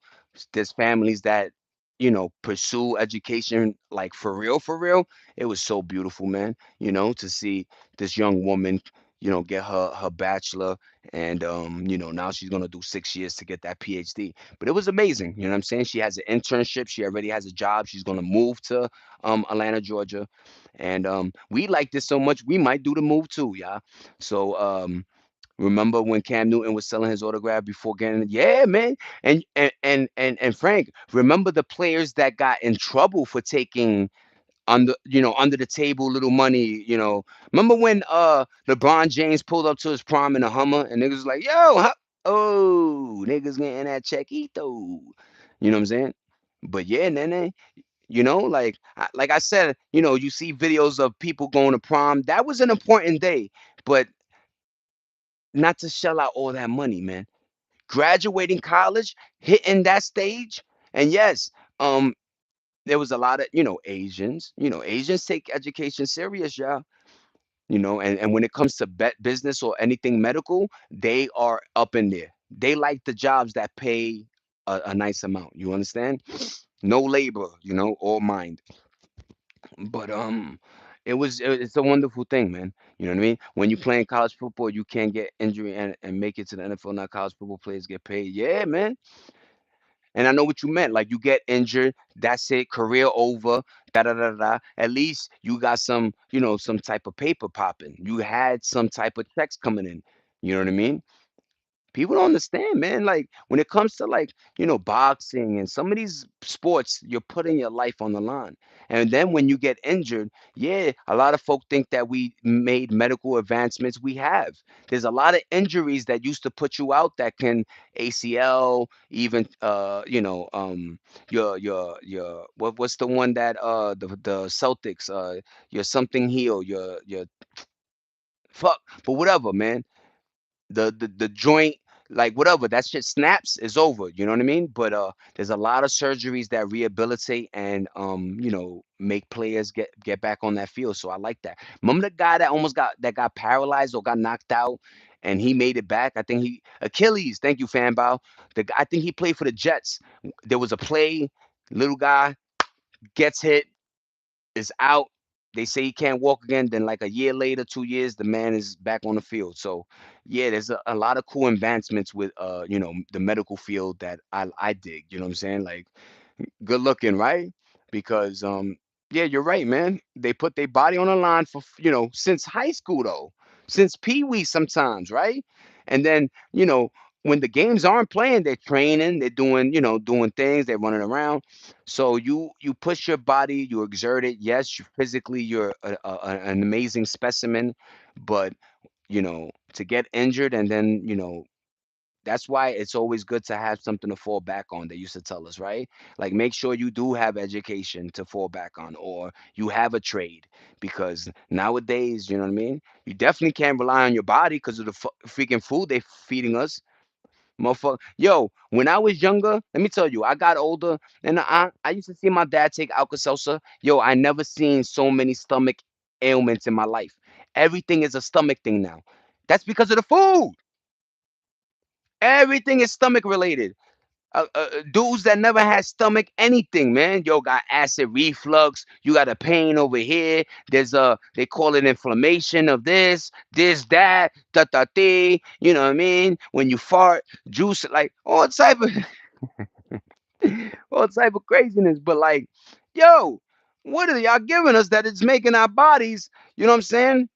there's families that, pursue education like for real. It was so beautiful, man, to see this young woman, get her bachelor and now she's gonna do 6 years to get that PhD. But it was amazing. You know what I'm saying? She has an internship. She already has a job. She's gonna move to Atlanta, Georgia, and we like this so much we might do the move too, yeah. So remember when Cam Newton was selling his autograph before getting it? Yeah, man. And Frank, remember the players that got in trouble for taking under the table little money, Remember when LeBron James pulled up to his prom in a Hummer and niggas was like, yo, oh, niggas getting that checkito. You know what I'm saying? But yeah, nene, like like I said, you see videos of people going to prom. That was an important day, but not to shell out all that money, man. Graduating college, hitting that stage, and yes, um, there was a lot of, Asians. Asians take education serious, yeah. And when it comes to business or anything medical, they are up in there. They like the jobs that pay a nice amount. You understand? No labor, all mind. But it's a wonderful thing, man. You know what I mean? When you playing college football, you can't get injury and make it to the NFL. Now college football players get paid. Yeah, man. And I know what you meant. Like you get injured, that's it, career over, da da da da. At least you got some, some type of paper popping. You had some type of checks coming in. You know what I mean? People don't understand, man. Like when it comes to like, boxing and some of these sports, you're putting your life on the line. And then when you get injured, yeah, a lot of folk think that we made medical advancements. We have. There's a lot of injuries that used to put you out that can ACL, even your what's the one that the Celtics, your something heel, your fuck, but whatever, man, the joint, like whatever, that shit snaps, is over. You know what I mean? But there's a lot of surgeries that rehabilitate and make players get back on that field. So I like that. Remember the guy that almost got paralyzed or got knocked out, and he made it back. I think he Achilles. Thank you, Fanbow. I think he played for the Jets. There was a play, little guy gets hit, is out. They say he can't walk again. Then, like a year later, 2 years, the man is back on the field. So, yeah, there's a lot of cool advancements with the medical field that I dig. You know what I'm saying? Like good looking, right? Because yeah, you're right, man. They put their body on the line for since high school though, since pee wee sometimes, right? And then when the games aren't playing, they're training, they're doing doing things, they're running around. So you push your body, you exert it. Yes, physically you're an amazing specimen, but to get injured and then that's why it's always good to have something to fall back on. They used to tell us, right? Like make sure you do have education to fall back on, or you have a trade, because nowadays, you know what I mean. You definitely can't rely on your body because of the freaking food they feeding us, motherfucker. Yo, when I was younger, let me tell you, I got older, and I used to see my dad take Alka-Seltzer. Yo, I never seen so many stomach ailments in my life. Everything is a stomach thing now. That's because of the food. Everything is stomach related. Dudes that never had stomach anything, man. Yo, got acid reflux. You got a pain over here. There's they call it inflammation of this, that, da da da. You know what I mean? When you fart, juice, like all type of all type of craziness. But like, yo, what are y'all giving us that it's making our bodies? You know what I'm saying?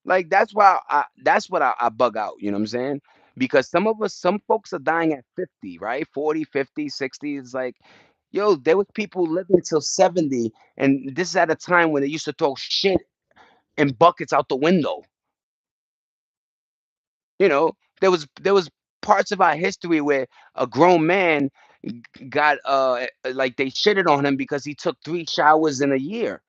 Like that's what I bug out. You know what I'm saying? Because some folks are dying at 50, right? 40, 50, 60. It's like, yo, there was people living till 70, and this is at a time when they used to throw shit in buckets out the window. You know, there was parts of our history where a grown man got like they shitted on him because he took 3 showers in a year.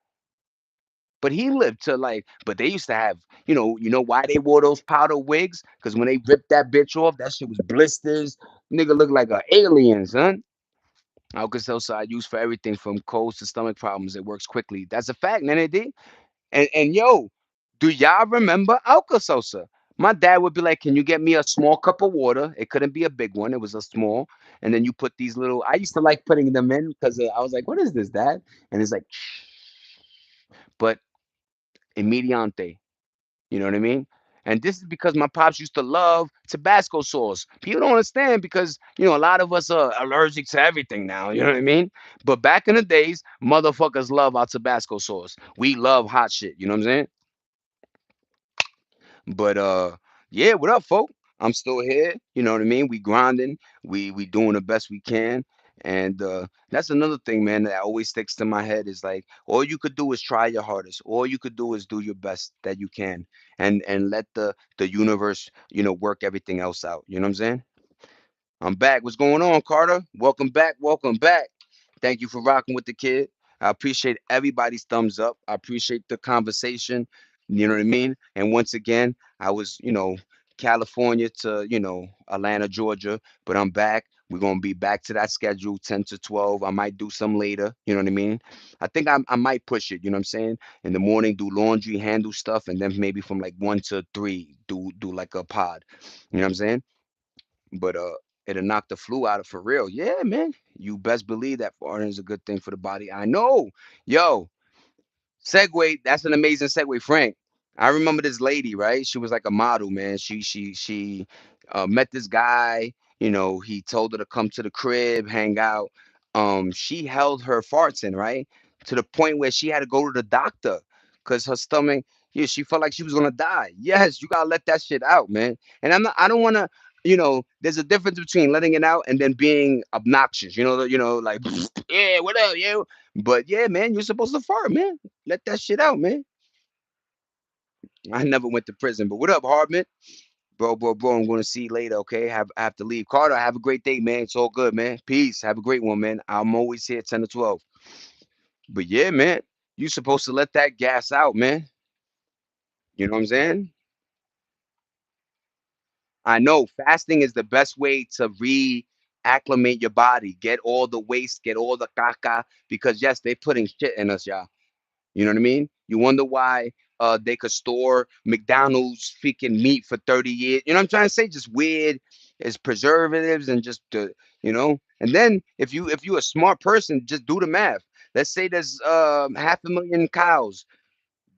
But he lived to like, but they used to have, you know why they wore those powder wigs? Because when they ripped that bitch off, that shit was blisters. Nigga looked like an alien, son. Alka-Seltzer I use for everything from colds to stomach problems. It works quickly. That's a fact, NAD. And yo, do y'all remember Alka-Seltzer? My dad would be like, "Can you get me a small cup of water?" It couldn't be a big one. It was a small. And then you put these little. I used to like putting them in because I was like, "What is this, Dad?" And it's like, but immediante. You know what I mean? And this is because my pops used to love Tabasco sauce. People don't understand because, a lot of us are allergic to everything now. You know what I mean? But back in the days, motherfuckers love our Tabasco sauce. We love hot shit. You know what I'm saying? But yeah, what up, folk? I'm still here. You know what I mean? We grinding. We doing the best we can. And that's another thing, man, that always sticks to my head is like all you could do is try your hardest. All you could do is do your best that you can, and let the universe, work everything else out. You know what I'm saying? I'm back. What's going on, Carter? Welcome back. Welcome back. Thank you for rocking with the kid. I appreciate everybody's thumbs up. I appreciate the conversation. You know what I mean? And once again, I was, California to, Atlanta, Georgia, but I'm back. We're gonna be back to that schedule, 10 to 12. I might do some later, you know what I mean? I think I might push it, you know what I'm saying? In the morning, do laundry, handle stuff, and then maybe from like 1 to 3, do like a pod. You know what I'm saying? But it'll knock the flu out of for real. Yeah, man. You best believe that farting is a good thing for the body. I know. Yo, segue. That's an amazing segue, Frank. I remember this lady, right? She was like a model, man. She met this guy. He told her to come to the crib, hang out. She held her farts in, right? To the point where she had to go to the doctor because her stomach, yeah, she felt like she was gonna die. Yes, you gotta let that shit out, man. And I don't wanna, there's a difference between letting it out and then being obnoxious. Like, yeah, what up, yo? But yeah, man, you're supposed to fart, man. Let that shit out, man. I never went to prison, but what up, Hardman? Bro, I'm going to see you later, okay? I have to leave. Carter, have a great day, man. It's all good, man. Peace. Have a great one, man. I'm always here 10 to 12. But yeah, man, you supposed to let that gas out, man. You know what I'm saying? I know fasting is the best way to reacclimate your body, get all the waste, get all the caca, because yes, they putting shit in us, y'all. You know what I mean? You wonder why they could store McDonald's freaking meat for 30 years. You know what I'm trying to say? Just weird. It's preservatives and just And then if you a smart person, just do the math. Let's say there's 500,000 cows.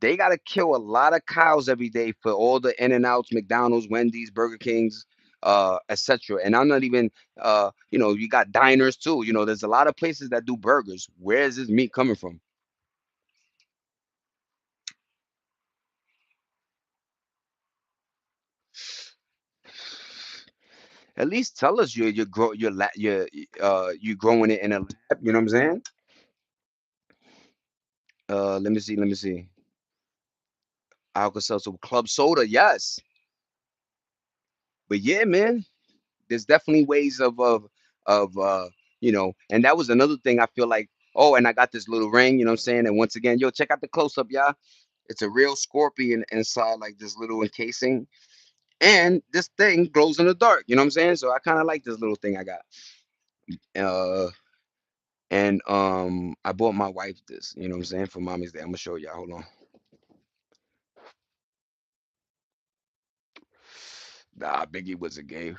They gotta kill a lot of cows every day for all the In and Outs, McDonald's, Wendy's, Burger Kings, etc. And I'm not even you got diners too. There's a lot of places that do burgers. Where is this meat coming from? At least tell us you growing it in a lab. You know what I'm saying? Let me see. Alka-Seltzer club soda, yes. But yeah, man, there's definitely ways of and that was another thing I feel like. Oh, and I got this little ring. You know what I'm saying? And once again, yo, check out the close up, y'all. It's a real scorpion inside like this little encasing, and this thing glows in the dark. You know what I'm saying? So I kind of like this little thing I got. Uh, And I bought my wife this, you know what I'm saying, for Mommy's Day. I'm gonna show y'all. Hold on. Nah, Biggie was a gay.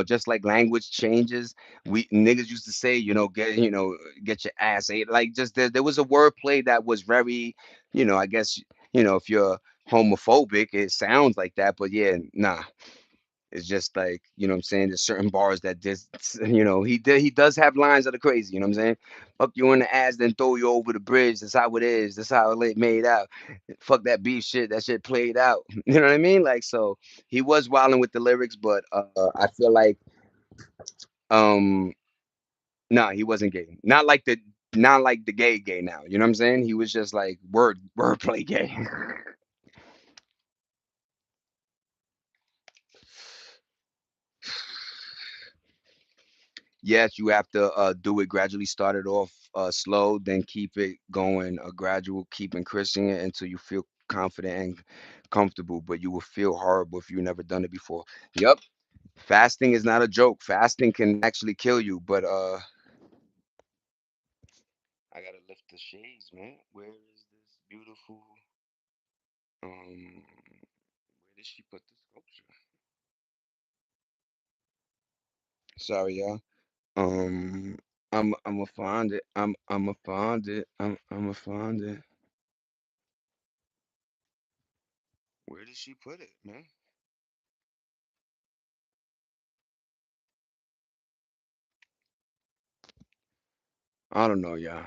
Just like language changes, we niggas used to say, get your ass ate. Like just there was a wordplay that was very, I guess, if you're homophobic, it sounds like that, but yeah, nah. It's just like, what I'm saying? There's certain bars that just, he does have lines that are crazy, you know what I'm saying? Fuck you in the ass, then throw you over the bridge. That's how it is. That's how it made out. Fuck that beef shit. That shit played out. You know what I mean? Like, so he was wilding with the lyrics, but I feel like, um, nah, he wasn't gay. Not like the gay now. You know what I'm saying? He was just like wordplay gay. Yes, you have to do it gradually. Start it off slow, then keep it going, a gradual, keep increasing it until you feel confident and comfortable. But you will feel horrible if you've never done it before. Yep, fasting is not a joke. Fasting can actually kill you. But I gotta lift the shades, man. Where is this beautiful? Where did she put the sculpture? Sorry, y'all. Um, I'm gonna find it. I'm gonna find it. I'm gonna find it. Where did she put it, man? I don't know, y'all.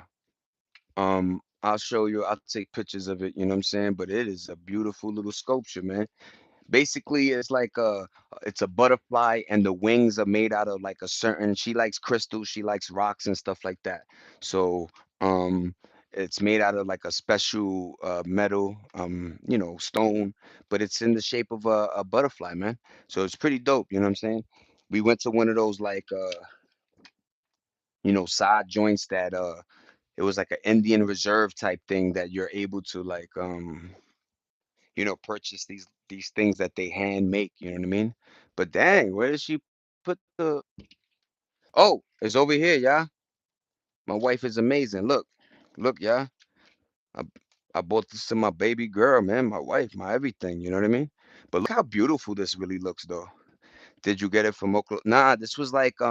I'll show you. I'll take pictures of it. You know what I'm saying? But it is a beautiful little sculpture, man. Basically, it's a butterfly, and the wings are made out of like a certain. She likes crystals. She likes rocks and stuff like that. So, it's made out of like a special metal, stone, but it's in the shape of a butterfly, man. So it's pretty dope. You know what I'm saying? We went to one of those like side joints that it was like an Indian reserve type thing that you're able to like purchase these things that they hand make, you know what I mean? But dang, where did she put the Oh, it's over here, yeah. My wife is amazing. Look. Look, yeah. I I bought this to my baby girl, man, my wife, my everything, you know what I mean? But look how beautiful this really looks though. Did you get it from Oklahoma? Nah, this was like we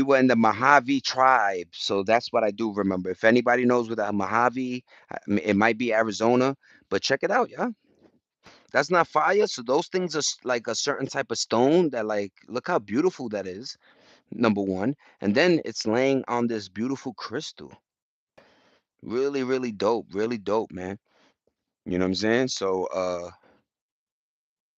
were in the Mojave tribe, so that's what I do remember. If anybody knows what the Mojave, it might be Arizona, but check it out, yeah. That's not fire. So those things are like a certain type of stone that like look how beautiful that is. Number one, and then it's laying on this beautiful crystal. Really, really dope. Really dope, man. You know what I'm saying? So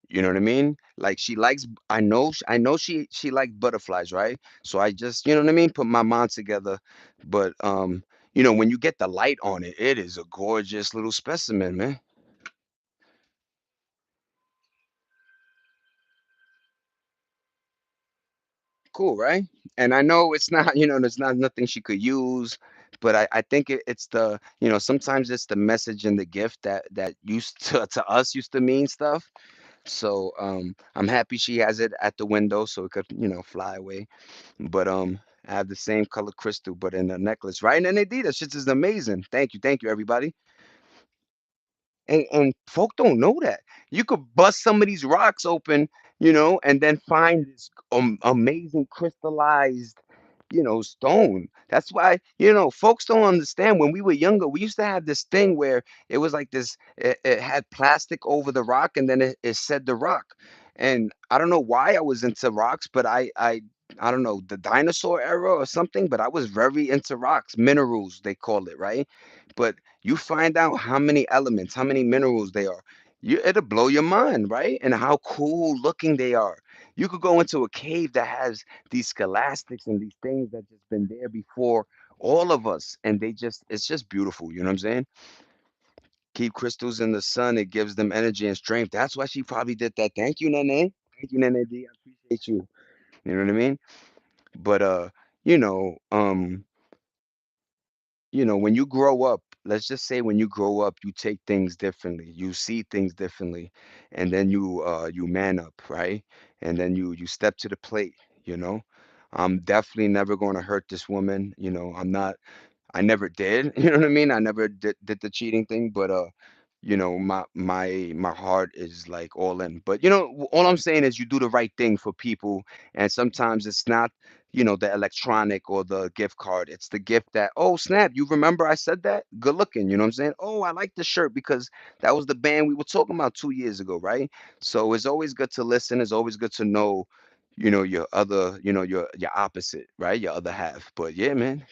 you know what I mean? Like she likes I know she likes butterflies, right? So I just, you know what I mean, put my mind together. But you know, when you get the light on it, it is a gorgeous little specimen, man. Cool, right? And I know it's not, you know, there's not nothing she could use, but I think it's the, you know, sometimes it's the message and the gift that used to us used to mean stuff. So I'm happy she has it at the window so it could, you know, fly away. But I have the same color crystal, but in a necklace, right? And indeed, that shit is amazing. Thank you, everybody. And folk don't know that. You could bust some of these rocks open, you know, and then find this amazing crystallized, you know, stone. That's why, you know, folks don't understand. When we were younger, we used to have this thing where it was like this, it had plastic over the rock and then it said the rock. And I don't know why I was into rocks, but I don't know, the dinosaur era or something, but I was very into rocks, minerals, they call it, right? But you find out how many elements, how many minerals they are. It'll blow your mind, right? And how cool looking they are. You could go into a cave that has these scholastics and these things that just been there before all of us, and it's just beautiful. You know what I'm saying? Keep crystals in the sun. It gives them energy and strength. That's why she probably did that. Thank you, Nene. Thank you, Nene D. I appreciate you. You know what I mean? But you know, when you grow up, let's just say when you grow up, you take things differently, you see things differently, and then you man up, right? And then you step to the plate, you know. I'm definitely never going to hurt this woman, you know. I never did, you know what I mean? I never did the cheating thing, but you know, my heart is like all in. But you know, all I'm saying is you do the right thing for people, and sometimes it's not, you know, the electronic or the gift card. It's the gift that, oh snap, you remember I said that? Good looking, you know what I'm saying? Oh, I like the shirt because that was the band we were talking about 2 years ago, right? So it's always good to listen. It's always good to know, you know, your other, you know, your opposite, right? Your other half. But yeah, man.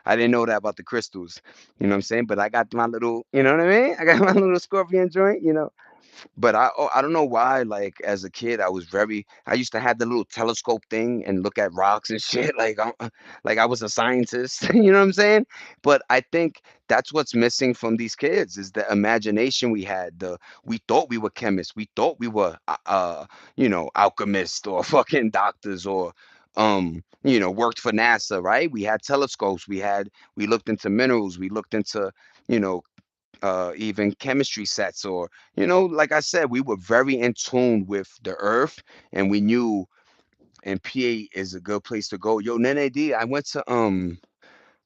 I didn't know that about the crystals. You know what I'm saying? But I got my little, you know what I mean? I got my little scorpion joint, you know. But I don't know why, like as a kid, I used to have the little telescope thing and look at rocks and shit, like I was a scientist, you know what I'm saying? But I think that's what's missing from these kids is the imagination we had. We thought we were chemists, we thought we were, you know, alchemists or fucking doctors or, you know, worked for NASA, right? We had telescopes, we looked into minerals, we looked into, you know, even chemistry sets or like I said, we were very in tune with the earth and we knew, and PA is a good place to go. Yo, Nene D, I went to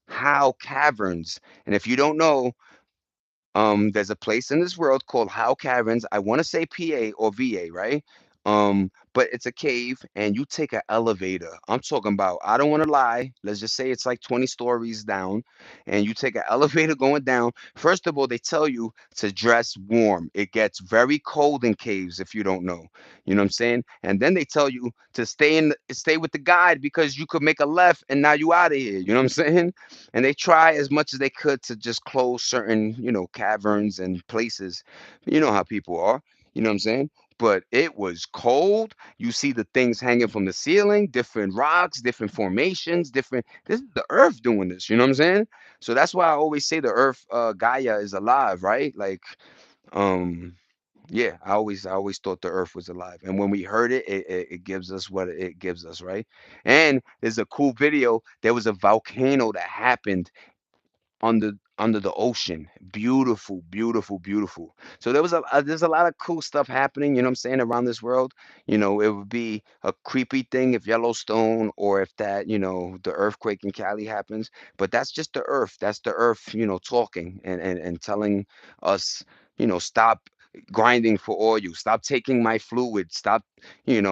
Howe Caverns, and if you don't know, there's a place in this world called Howe Caverns. I want to say PA or VA, right? But it's a cave and you take an elevator. I'm talking about, I don't want to lie. Let's just say it's like 20 stories down, and you take an elevator going down. First of all, they tell you to dress warm. It gets very cold in caves if you don't know. You know what I'm saying? And then they tell you to stay with the guide because you could make a left and now you out of here. You know what I'm saying? And they try as much as they could to just close certain, caverns and places. You know how people are, you know what I'm saying? But it was cold. You see the things hanging from the ceiling, different rocks, different formations, different. This is the earth doing this, you know what I'm saying? So that's why I always say the earth, Gaia is alive, right? Like, um, yeah, I always thought the earth was alive. And when we heard it, it gives us what it gives us, right? And there's a cool video. There was a volcano that happened under the ocean. Beautiful, beautiful, beautiful. So there's a lot of cool stuff happening, you know what I'm saying, around this world. It would be a creepy thing if Yellowstone or if that, the earthquake in Cali happens, but that's just the earth. That's the earth, talking and telling us, stop. grinding for oil. Stop taking my fluid. Stop,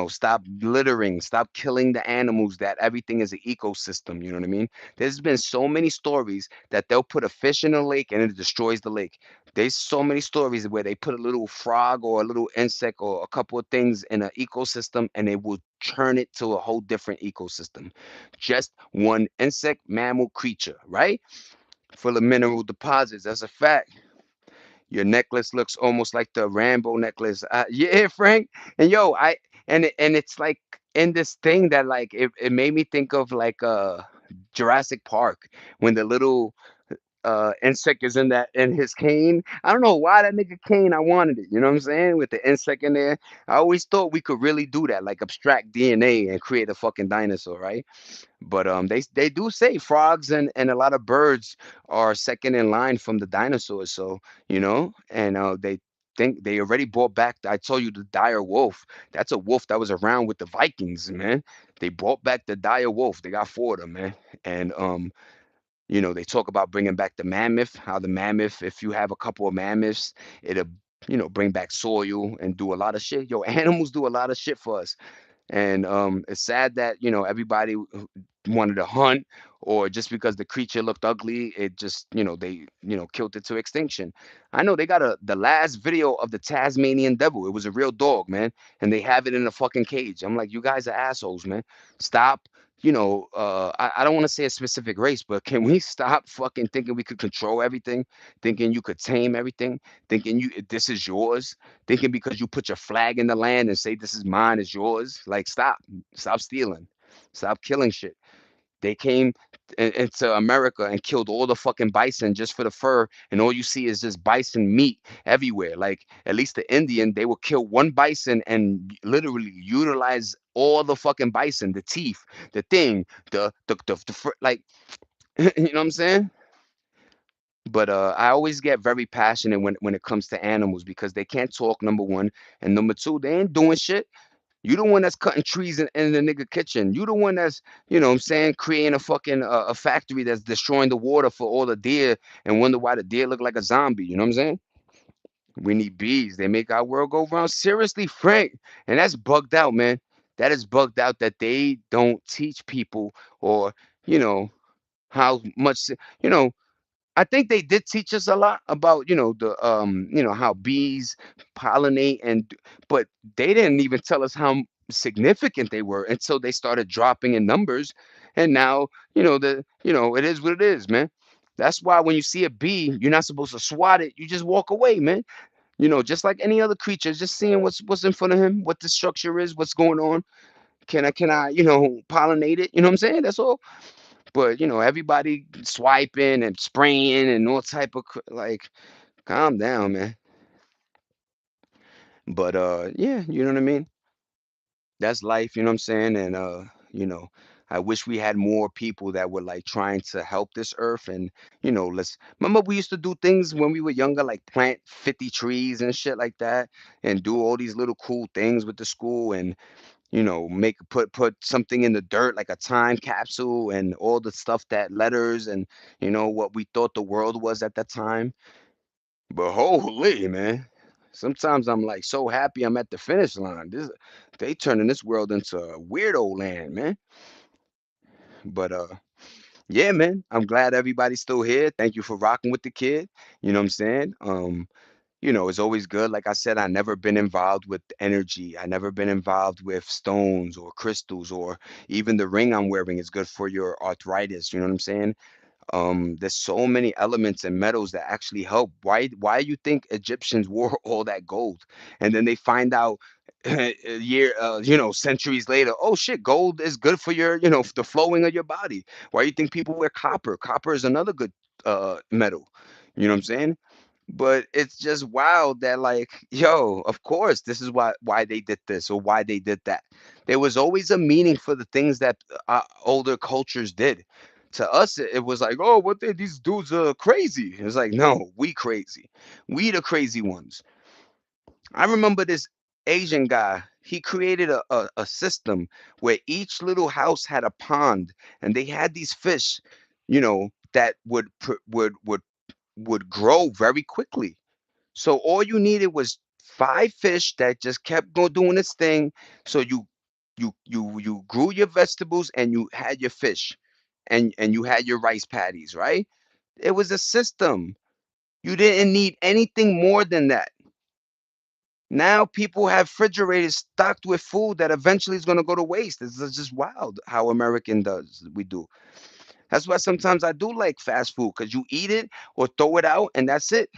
stop littering. Stop killing the animals. That everything is an ecosystem. You know what I mean? There's been so many stories that they'll put a fish in a lake and it destroys the lake. There's so many stories where they put a little frog or a little insect or a couple of things in an ecosystem and it will turn it to a whole different ecosystem. Just one insect, mammal, creature, right? Full of mineral deposits. That's a fact. Your necklace looks almost like the Rambo necklace. Yeah, Frank. And yo, and it's like in this thing that like it made me think of like Jurassic Park when the little insect is in his cane. I don't know why that nigga cane. I wanted it. You know what I'm saying? With the insect in there. I always thought we could really do that, like abstract DNA and create a fucking dinosaur, right? But they do say frogs and a lot of birds are second in line from the dinosaurs. So and they think they already brought back. I told you the dire wolf. That's a wolf that was around with the Vikings, man. They brought back the dire wolf. They got four of them, man. And they talk about bringing back the mammoth. How the mammoth, if you have a couple of mammoths, it'll bring back soil and do a lot of shit. Yo, animals do a lot of shit for us. And it's sad that everybody wanted to hunt, or just because the creature looked ugly, it just they killed it to extinction. I know they got the last video of the Tasmanian devil. It was a real dog, man, and they have it in a fucking cage. I'm like, you guys are assholes, man. Stop. I don't want to say a specific race, but can we stop fucking thinking we could control everything, thinking you could tame everything, thinking this is yours, thinking because you put your flag in the land and say this is mine is yours. Like, stop stealing, stop killing shit. They came into America and killed all the fucking bison just for the fur, and all you see is just bison meat everywhere. Like, at least the Indian, they will kill one bison and literally utilize all the fucking bison, the teeth, the thing, the fur, like, you know what I'm saying? But I always get very passionate when it comes to animals because they can't talk, number one, and number two, they ain't doing shit. You the one that's cutting trees in the nigga kitchen. You the one that's, what I'm saying, creating a fucking a factory that's destroying the water for all the deer and wonder why the deer look like a zombie. You know what I'm saying? We need bees. They make our world go round. Seriously, Frank. And that's bugged out, man. That is bugged out that they don't teach people or, you know, how much, you know, I think they did teach us a lot about, how bees pollinate but they didn't even tell us how significant they were until they started dropping in numbers. And now, it is what it is, man. That's why when you see a bee, you're not supposed to swat it. You just walk away, man. Just like any other creature, just seeing what's in front of him, what the structure is, what's going on. Can I, pollinate it? You know what I'm saying? That's all. But everybody swiping and spraying and all type of like, calm down, man. But yeah, you know what I mean? That's life, you know what I'm saying? And you know, I wish we had more people that were like trying to help this earth and let's remember we used to do things when we were younger, like plant 50 trees and shit like that, and do all these little cool things with the school and make put something in the dirt like a time capsule and all the stuff that letters and what we thought the world was at that time. But holy man, sometimes I'm like so happy I'm at the finish line. They turning this world into a weirdo land, man. But yeah, man, I'm glad everybody's still here. Thank you for rocking with the kid. You know what I'm saying? It's always good. Like I said, I never been involved with energy. I never been involved with stones or crystals or even the ring I'm wearing is good for your arthritis. You know what I'm saying? There's so many elements and metals that actually help. Why you think Egyptians wore all that gold? And then they find out a year, centuries later, oh shit, gold is good for your, the flowing of your body. Why you think people wear copper? Copper is another good metal. You know what I'm saying? But it's just wild that like, yo, of course, this is why they did this or why they did that. There was always a meaning for the things that older cultures did. To us, it was like, oh, these dudes are crazy. It's like, no, we crazy. We the crazy ones. I remember this Asian guy. He created a system where each little house had a pond, and they had these fish, that would grow very quickly. So all you needed was five fish that just kept go doing its thing. So you grew your vegetables and you had your fish, and you had your rice patties, right? It was a system. You didn't need anything more than that. Now people have refrigerators stocked with food that eventually is going to go to waste. It's just wild how American does we do. That's why sometimes I do like fast food, because you eat it or throw it out and that's it.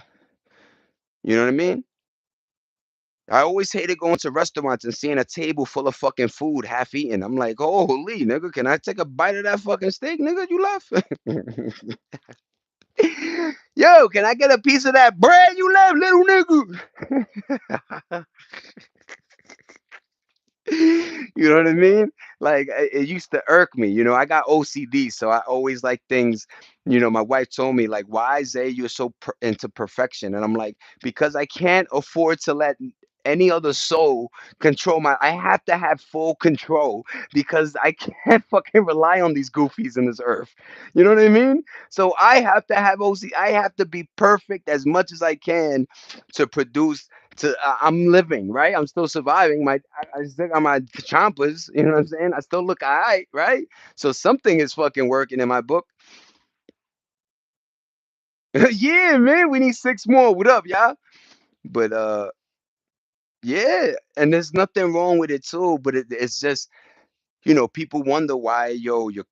You know what I mean? I always hated going to restaurants and seeing a table full of fucking food half eaten. I'm like, holy nigga, can I take a bite of that fucking steak, nigga? You left? Yo, can I get a piece of that bread you left, little nigga? You know what I mean? Like it used to irk me. I got OCD, so I always like things. My wife told me like, "Why, Zay, you're so into perfection?" And I'm like, "Because I can't afford to let any other soul control my. I have to have full control because I can't fucking rely on these goofies in this earth. You know what I mean? So I have to have OC. I have to be perfect as much as I can to produce I'm living, right? I'm still surviving. I still got my chompers, you know what I'm saying? I still look alright, right? So something is fucking working in my book. Yeah, man, we need six more. What up, y'all? But yeah, and there's nothing wrong with it too. But it's just people wonder why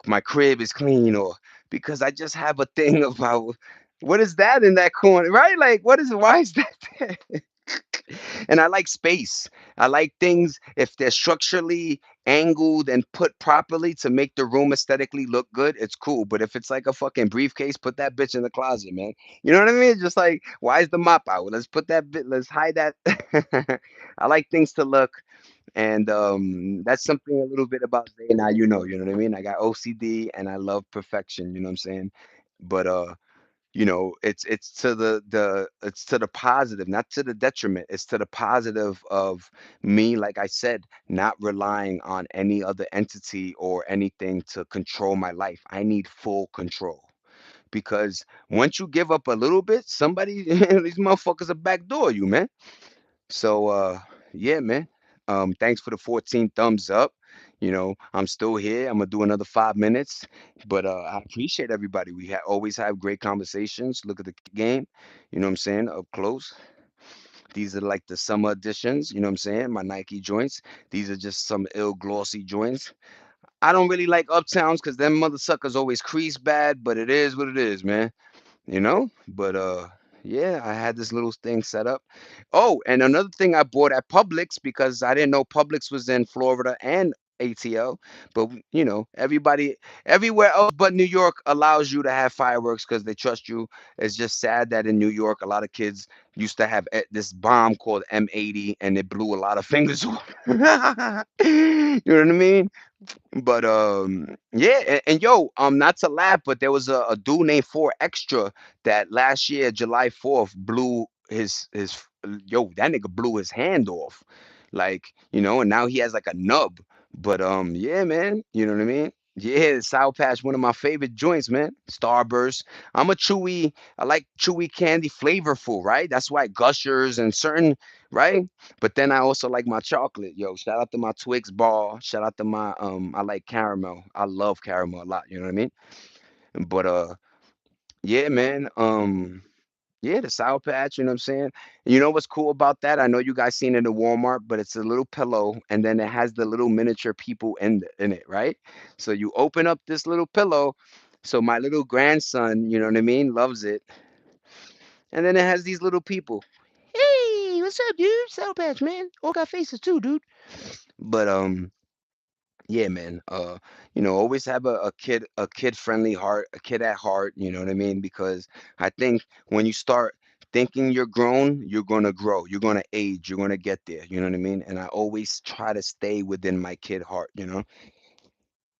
my crib is clean, or because I just have a thing about what is that in that corner, right? Like, what is why is that there? And I like space. I like things if they're structurally angled and put properly to make the room aesthetically look good, it's cool. But if it's like a fucking briefcase, put that bitch in the closet, man. You know what I mean? Just like, why is the mop out? Let's put that bit, let's hide that. I like things to look, and that's something a little bit about Zay. Now you know what I mean? I got OCD and I love perfection, you know what I'm saying? But it's to it's to the positive, not to the detriment. It's to the positive of me, like I said, not relying on any other entity or anything to control my life. I need full control, because once you give up a little bit, somebody these motherfuckers are backdoor you, man. So yeah, man. Thanks for the 14 thumbs up. I'm still here. I'm gonna do another 5 minutes, but I appreciate everybody. Always have great conversations. Look at the game. You know what I'm saying? Up close. These are like the summer editions. You know what I'm saying? My Nike joints. These are just some ill glossy joints. I don't really like uptowns because them mother suckers always crease bad, but it is what it is, man. But yeah, I had this little thing set up. Oh, and another thing, I bought at Publix because I didn't know Publix was in Florida and ATL. But everybody everywhere else but New York allows you to have fireworks because they trust you. It's just sad that in New York a lot of kids used to have this bomb called M80, and it blew a lot of fingers off. You know what I mean? But yeah, and yo, not to laugh, but there was a dude named Four Extra that last year, July 4th, blew yo, that nigga blew his hand off. Like, and now he has like a nub. But yeah, man, you know what I mean? Yeah, Sour Patch, one of my favorite joints, man. Starburst. I like chewy candy, flavorful, right? That's why Gushers and certain, right? But then I also like my chocolate. Yo, shout out to my Twix bar. Shout out to my I like caramel. I love caramel a lot, you know what I mean? But yeah, man. Yeah, the Sour Patch, you know what I'm saying? You know what's cool about that? I know you guys seen it in Walmart, but it's a little pillow and then it has the little miniature people in it, right? So you open up this little pillow. So my little grandson, you know what I mean, loves it. And then it has these little people. Hey, what's up, dude? Sour Patch, man. All got faces too, dude. But yeah, man. Always have a kid friendly heart, a kid at heart, you know what I mean? Because I think when you start thinking you're grown, you're gonna grow, you're gonna age, you're gonna get there, you know what I mean? And I always try to stay within my kid heart, you know?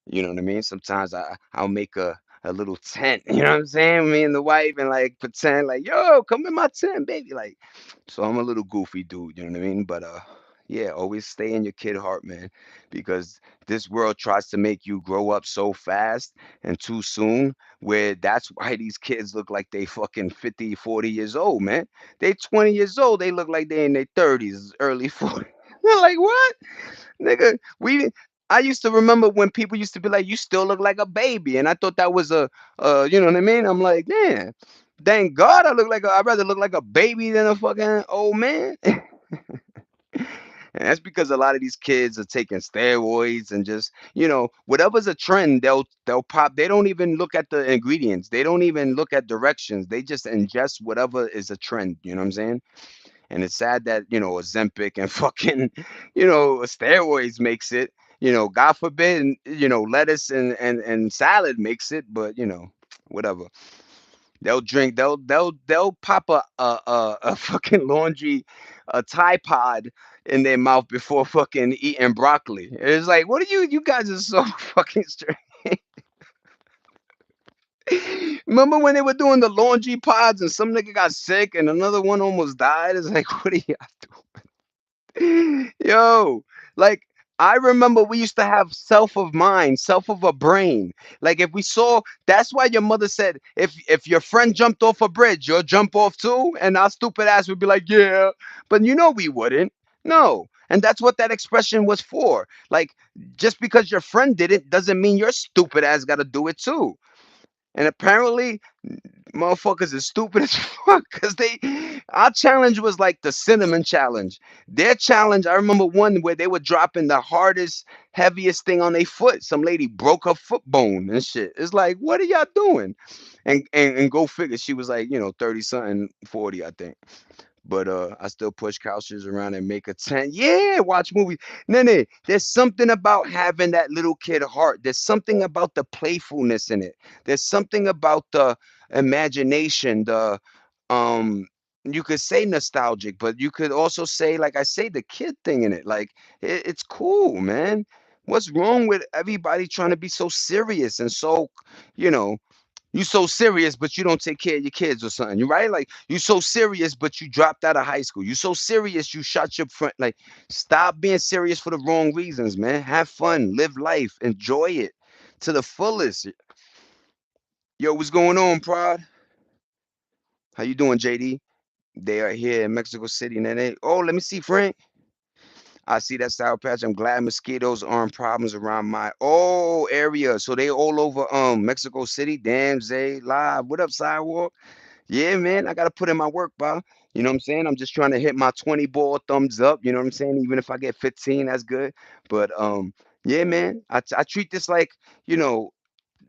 You know what I mean? Sometimes I'll make a little tent, you know what I'm saying? Me and the wife, and like pretend like, yo, come in my tent, baby. Like, so I'm a little goofy dude, you know what I mean? But Yeah, always stay in your kid heart, man, because this world tries to make you grow up so fast and too soon, where that's why these kids look like they fucking 50, 40 years old, man. They 20 years old, they look like they in their 30s, early 40s. Like, what? Nigga, I used to remember when people used to be like, "You still look like a baby," and I thought that was you know what I mean? I'm like, "Man, thank God I'd rather look like a baby than a fucking old man." And that's because a lot of these kids are taking steroids and just, whatever's a trend, they'll pop. They don't even look at the ingredients. They don't even look at directions. They just ingest whatever is a trend. You know what I'm saying? And it's sad that, Ozempic and fucking, steroids makes it. God forbid, lettuce and salad makes it, but whatever. They'll pop a fucking laundry a Tide Pod in their mouth before fucking eating broccoli. It's like, what are you guys are so fucking strange. Remember when they were doing the laundry pods and some nigga got sick and another one almost died? It's like, what are you Yo, like I remember we used to have self of mind, self of a brain. Like if we saw, that's why your mother said, if your friend jumped off a bridge, you'll jump off too, and our stupid ass would be like, yeah, but we wouldn't. No, and that's what that expression was for. Like just because your friend did it doesn't mean your stupid ass got to do it too. And apparently, motherfuckers is stupid as fuck because our challenge was like the cinnamon challenge. Their challenge, I remember one where they were dropping the hardest, heaviest thing on their foot. Some lady broke her foot bone and shit. It's like, what are y'all doing? And go figure, she was like, 30 something, 40, I think. But I still push couches around and make a tent. Yeah, watch movies. Nene, there's something about having that little kid heart. There's something about the playfulness in it. There's something about the imagination, the um you could say nostalgic, but you could also say, like I say, the kid thing in it. Like it's cool, man. What's wrong with everybody trying to be so serious and so, you know, you so serious, but you don't take care of your kids or something. You right? Like you so serious, but you dropped out of high school. You so serious, you shot your friend. Like, stop being serious for the wrong reasons, man. Have fun, live life, enjoy it to the fullest. Yo, what's going on, Prod? How you doing, JD? They are here in Mexico City, and then oh, let me see, Frank. I see that Sour Patch. I'm glad mosquitoes aren't problems around my area. So they all over Mexico City. Damn, Zay live. What up, Sidewalk? Yeah, man, I gotta put in my work, bro. You know what I'm saying? I'm just trying to hit my 20 ball thumbs up. You know what I'm saying? Even if I get 15, that's good. But yeah, man, I treat this like, you know,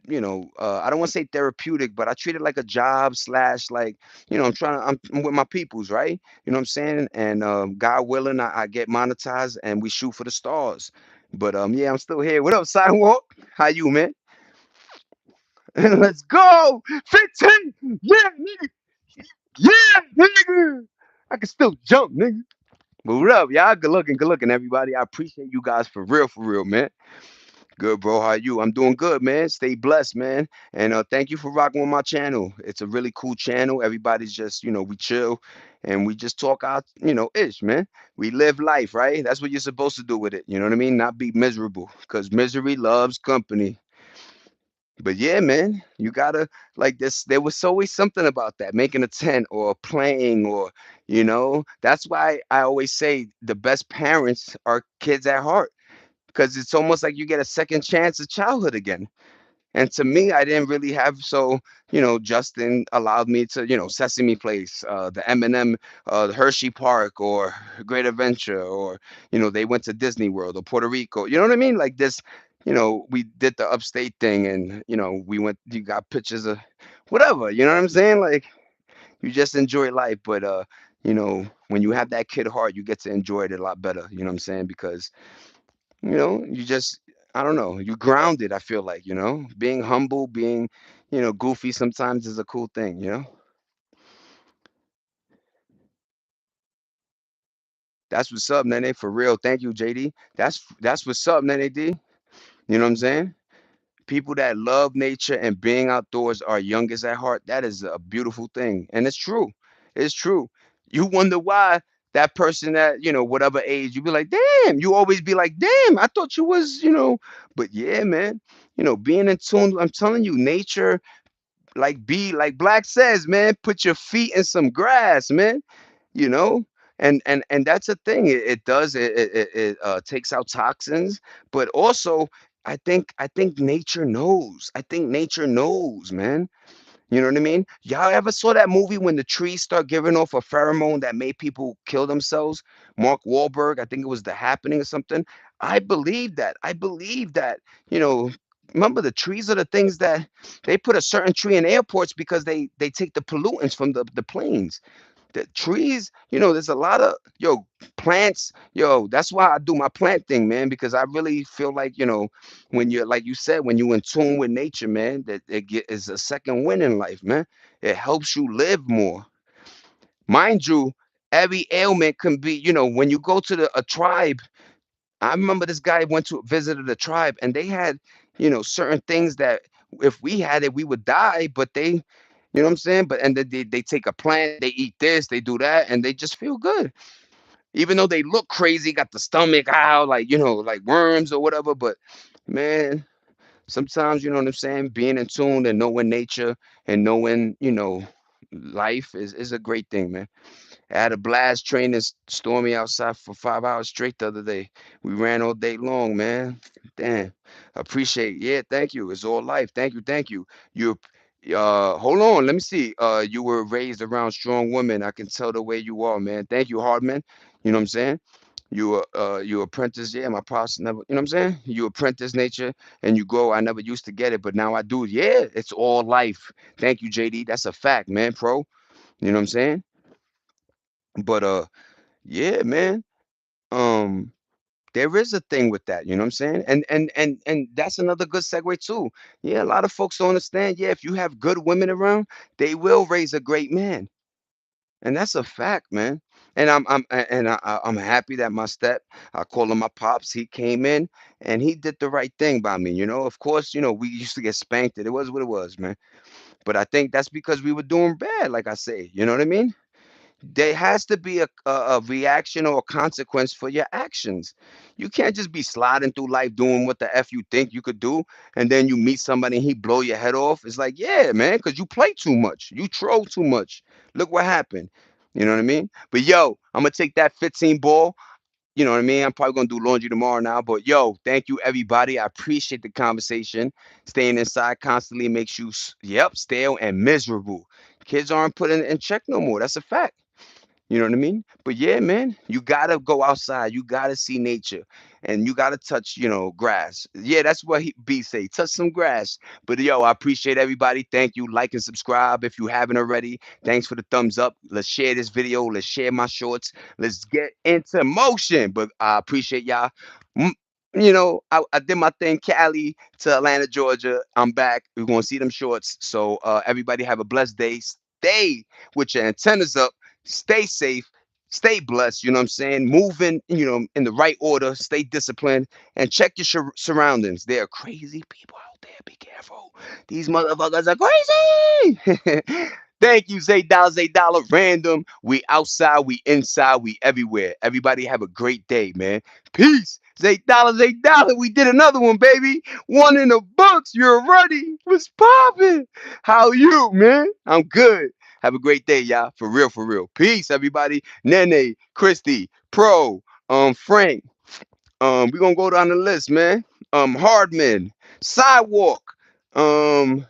I don't want to say therapeutic, but I treat it like a job slash like, I'm with my peoples, right? You know what I'm saying? And God willing, I get monetized and we shoot for the stars. But yeah, I'm still here. What up, Sidewalk? How you, man? Let's go! 15! Yeah, nigga! Yeah, nigga! I can still jump, nigga. But what up, y'all? Good looking, everybody. I appreciate you guys for real, man. Good, bro. How you? I'm doing good, man. Stay blessed, man. And thank you for rocking with my channel. It's a really cool channel. Everybody's just, we chill and we just talk out, ish, man. We live life, right? That's what you're supposed to do with it. You know what I mean? Not be miserable, because misery loves company. But yeah, man, you gotta like this. There was always something about that, making a tent or playing, or That's why I always say the best parents are kids at heart, because it's almost like you get a second chance at childhood again. And to me, I didn't really have so, Justin allowed me to, Sesame Place, the M&M, Hershey Park, or Great Adventure, or, they went to Disney World or Puerto Rico. You know what I mean? Like this, we did the upstate thing and, you got pictures of whatever, you know what I'm saying? Like you just enjoy life. But, when you have that kid heart, you get to enjoy it a lot better. You know what I'm saying? Because you just, I don't know, you grounded, I feel like, being humble, being, goofy sometimes is a cool thing. That's what's up, Nene, for real. Thank you, JD. That's what's up, Nene D. You know what I'm saying? People that love nature and being outdoors are youngest at heart. That is a beautiful thing. And it's true. It's true. You wonder why. that person that, whatever age, you be like, damn, you always be like, damn, I thought you was, but yeah, man, being in tune, I'm telling you, nature, like Black says, man, put your feet in some grass, man, you know and that's a thing. It does it takes out toxins, but also I think nature knows, man. You know what I mean? Y'all ever saw that movie when the trees start giving off a pheromone that made people kill themselves? Mark Wahlberg, I think it was The Happening or something. I believe that. You know, remember the trees are the things that they put a certain tree in airports because they take the pollutants from the planes. The trees, there's a lot of plants. That's why I do my plant thing, man, because I really feel like, when you're like you said, when you're in tune with nature, man, that is a second win in life, man. It helps you live more. Mind you, every ailment can be, when you go to a tribe. I remember this guy went to visited a tribe and they had, certain things that if we had it, we would die, but you know what I'm saying? But and they take a plant, they eat this, they do that, and they just feel good. Even though they look crazy, got the stomach out, like, like worms or whatever. But man, sometimes, you know what I'm saying, being in tune and knowing nature and knowing, life is a great thing, man. I had a blast training Stormy outside for 5 hours straight the other day. We ran all day long, man. Damn. Appreciate it. Yeah, thank you. It's all life. Thank you, thank you. You hold on, let me see. You were raised around strong women. I can tell the way you are, man. Thank you, Hardman. You know what I'm saying? You apprentice, yeah, my pops never, you know what I'm saying? You apprentice nature and you grow. I never used to get it, but now I do. Yeah, it's all life. Thank you, JD. That's a fact, man, pro. You know what I'm saying? But yeah, man. Um, there is a thing with that, you know what I'm saying? And that's another good segue too. Yeah, a lot of folks don't understand. Yeah, if you have good women around, they will raise a great man. And that's a fact, man. And I'm happy that my step, I call him my pops, he came in and he did the right thing by me, Of course, we used to get spanked. It was what it was, man. But I think that's because we were doing bad, like I say, you know what I mean? There has to be a reaction or a consequence for your actions. You can't just be sliding through life doing what the F you think you could do, and then you meet somebody and he blow your head off. It's like, yeah, man, because you play too much. You troll too much. Look what happened. You know what I mean? But yo, I'm gonna take that 15 ball. You know what I mean? I'm probably gonna do laundry tomorrow now. But yo, thank you everybody. I appreciate the conversation. Staying inside constantly makes you yep, stale and miserable. Kids aren't put in check no more. That's a fact. You know what I mean? But yeah, man, you gotta go outside. You gotta see nature, and you gotta touch, grass. Yeah, that's what B say. Touch some grass. But yo, I appreciate everybody. Thank you. Like and subscribe if you haven't already. Thanks for the thumbs up. Let's share this video. Let's share my shorts. Let's get into motion. But I appreciate y'all. Mm, I did my thing, Cali to Atlanta, Georgia. I'm back. We're gonna see them shorts. So everybody have a blessed day. Stay with your antennas up, stay safe, stay blessed, you know what I'm saying? Moving, in the right order, stay disciplined, and check your surroundings. There are crazy people out there. Be careful. These motherfuckers are crazy. Thank you, Zay Dollar, Zay Dollar. Random. We outside, we inside, we everywhere. Everybody have a great day, man. Peace. Zay Dollar, Zay Dollar. We did another one, baby. One in the books. You're ready. What's popping? How you, man? I'm good. Have a great day, y'all. For real, for real. Peace, everybody. Nene, Christy, Pro, Frank. We're gonna go down the list, man. Hardman, Sidewalk. Um,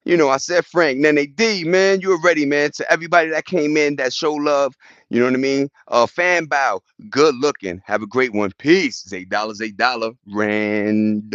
I said Frank, Nene D, man. You already, man. To everybody that came in that show love, you know what I mean? Fan bow, good looking. Have a great one. Peace. $8, $8. Random.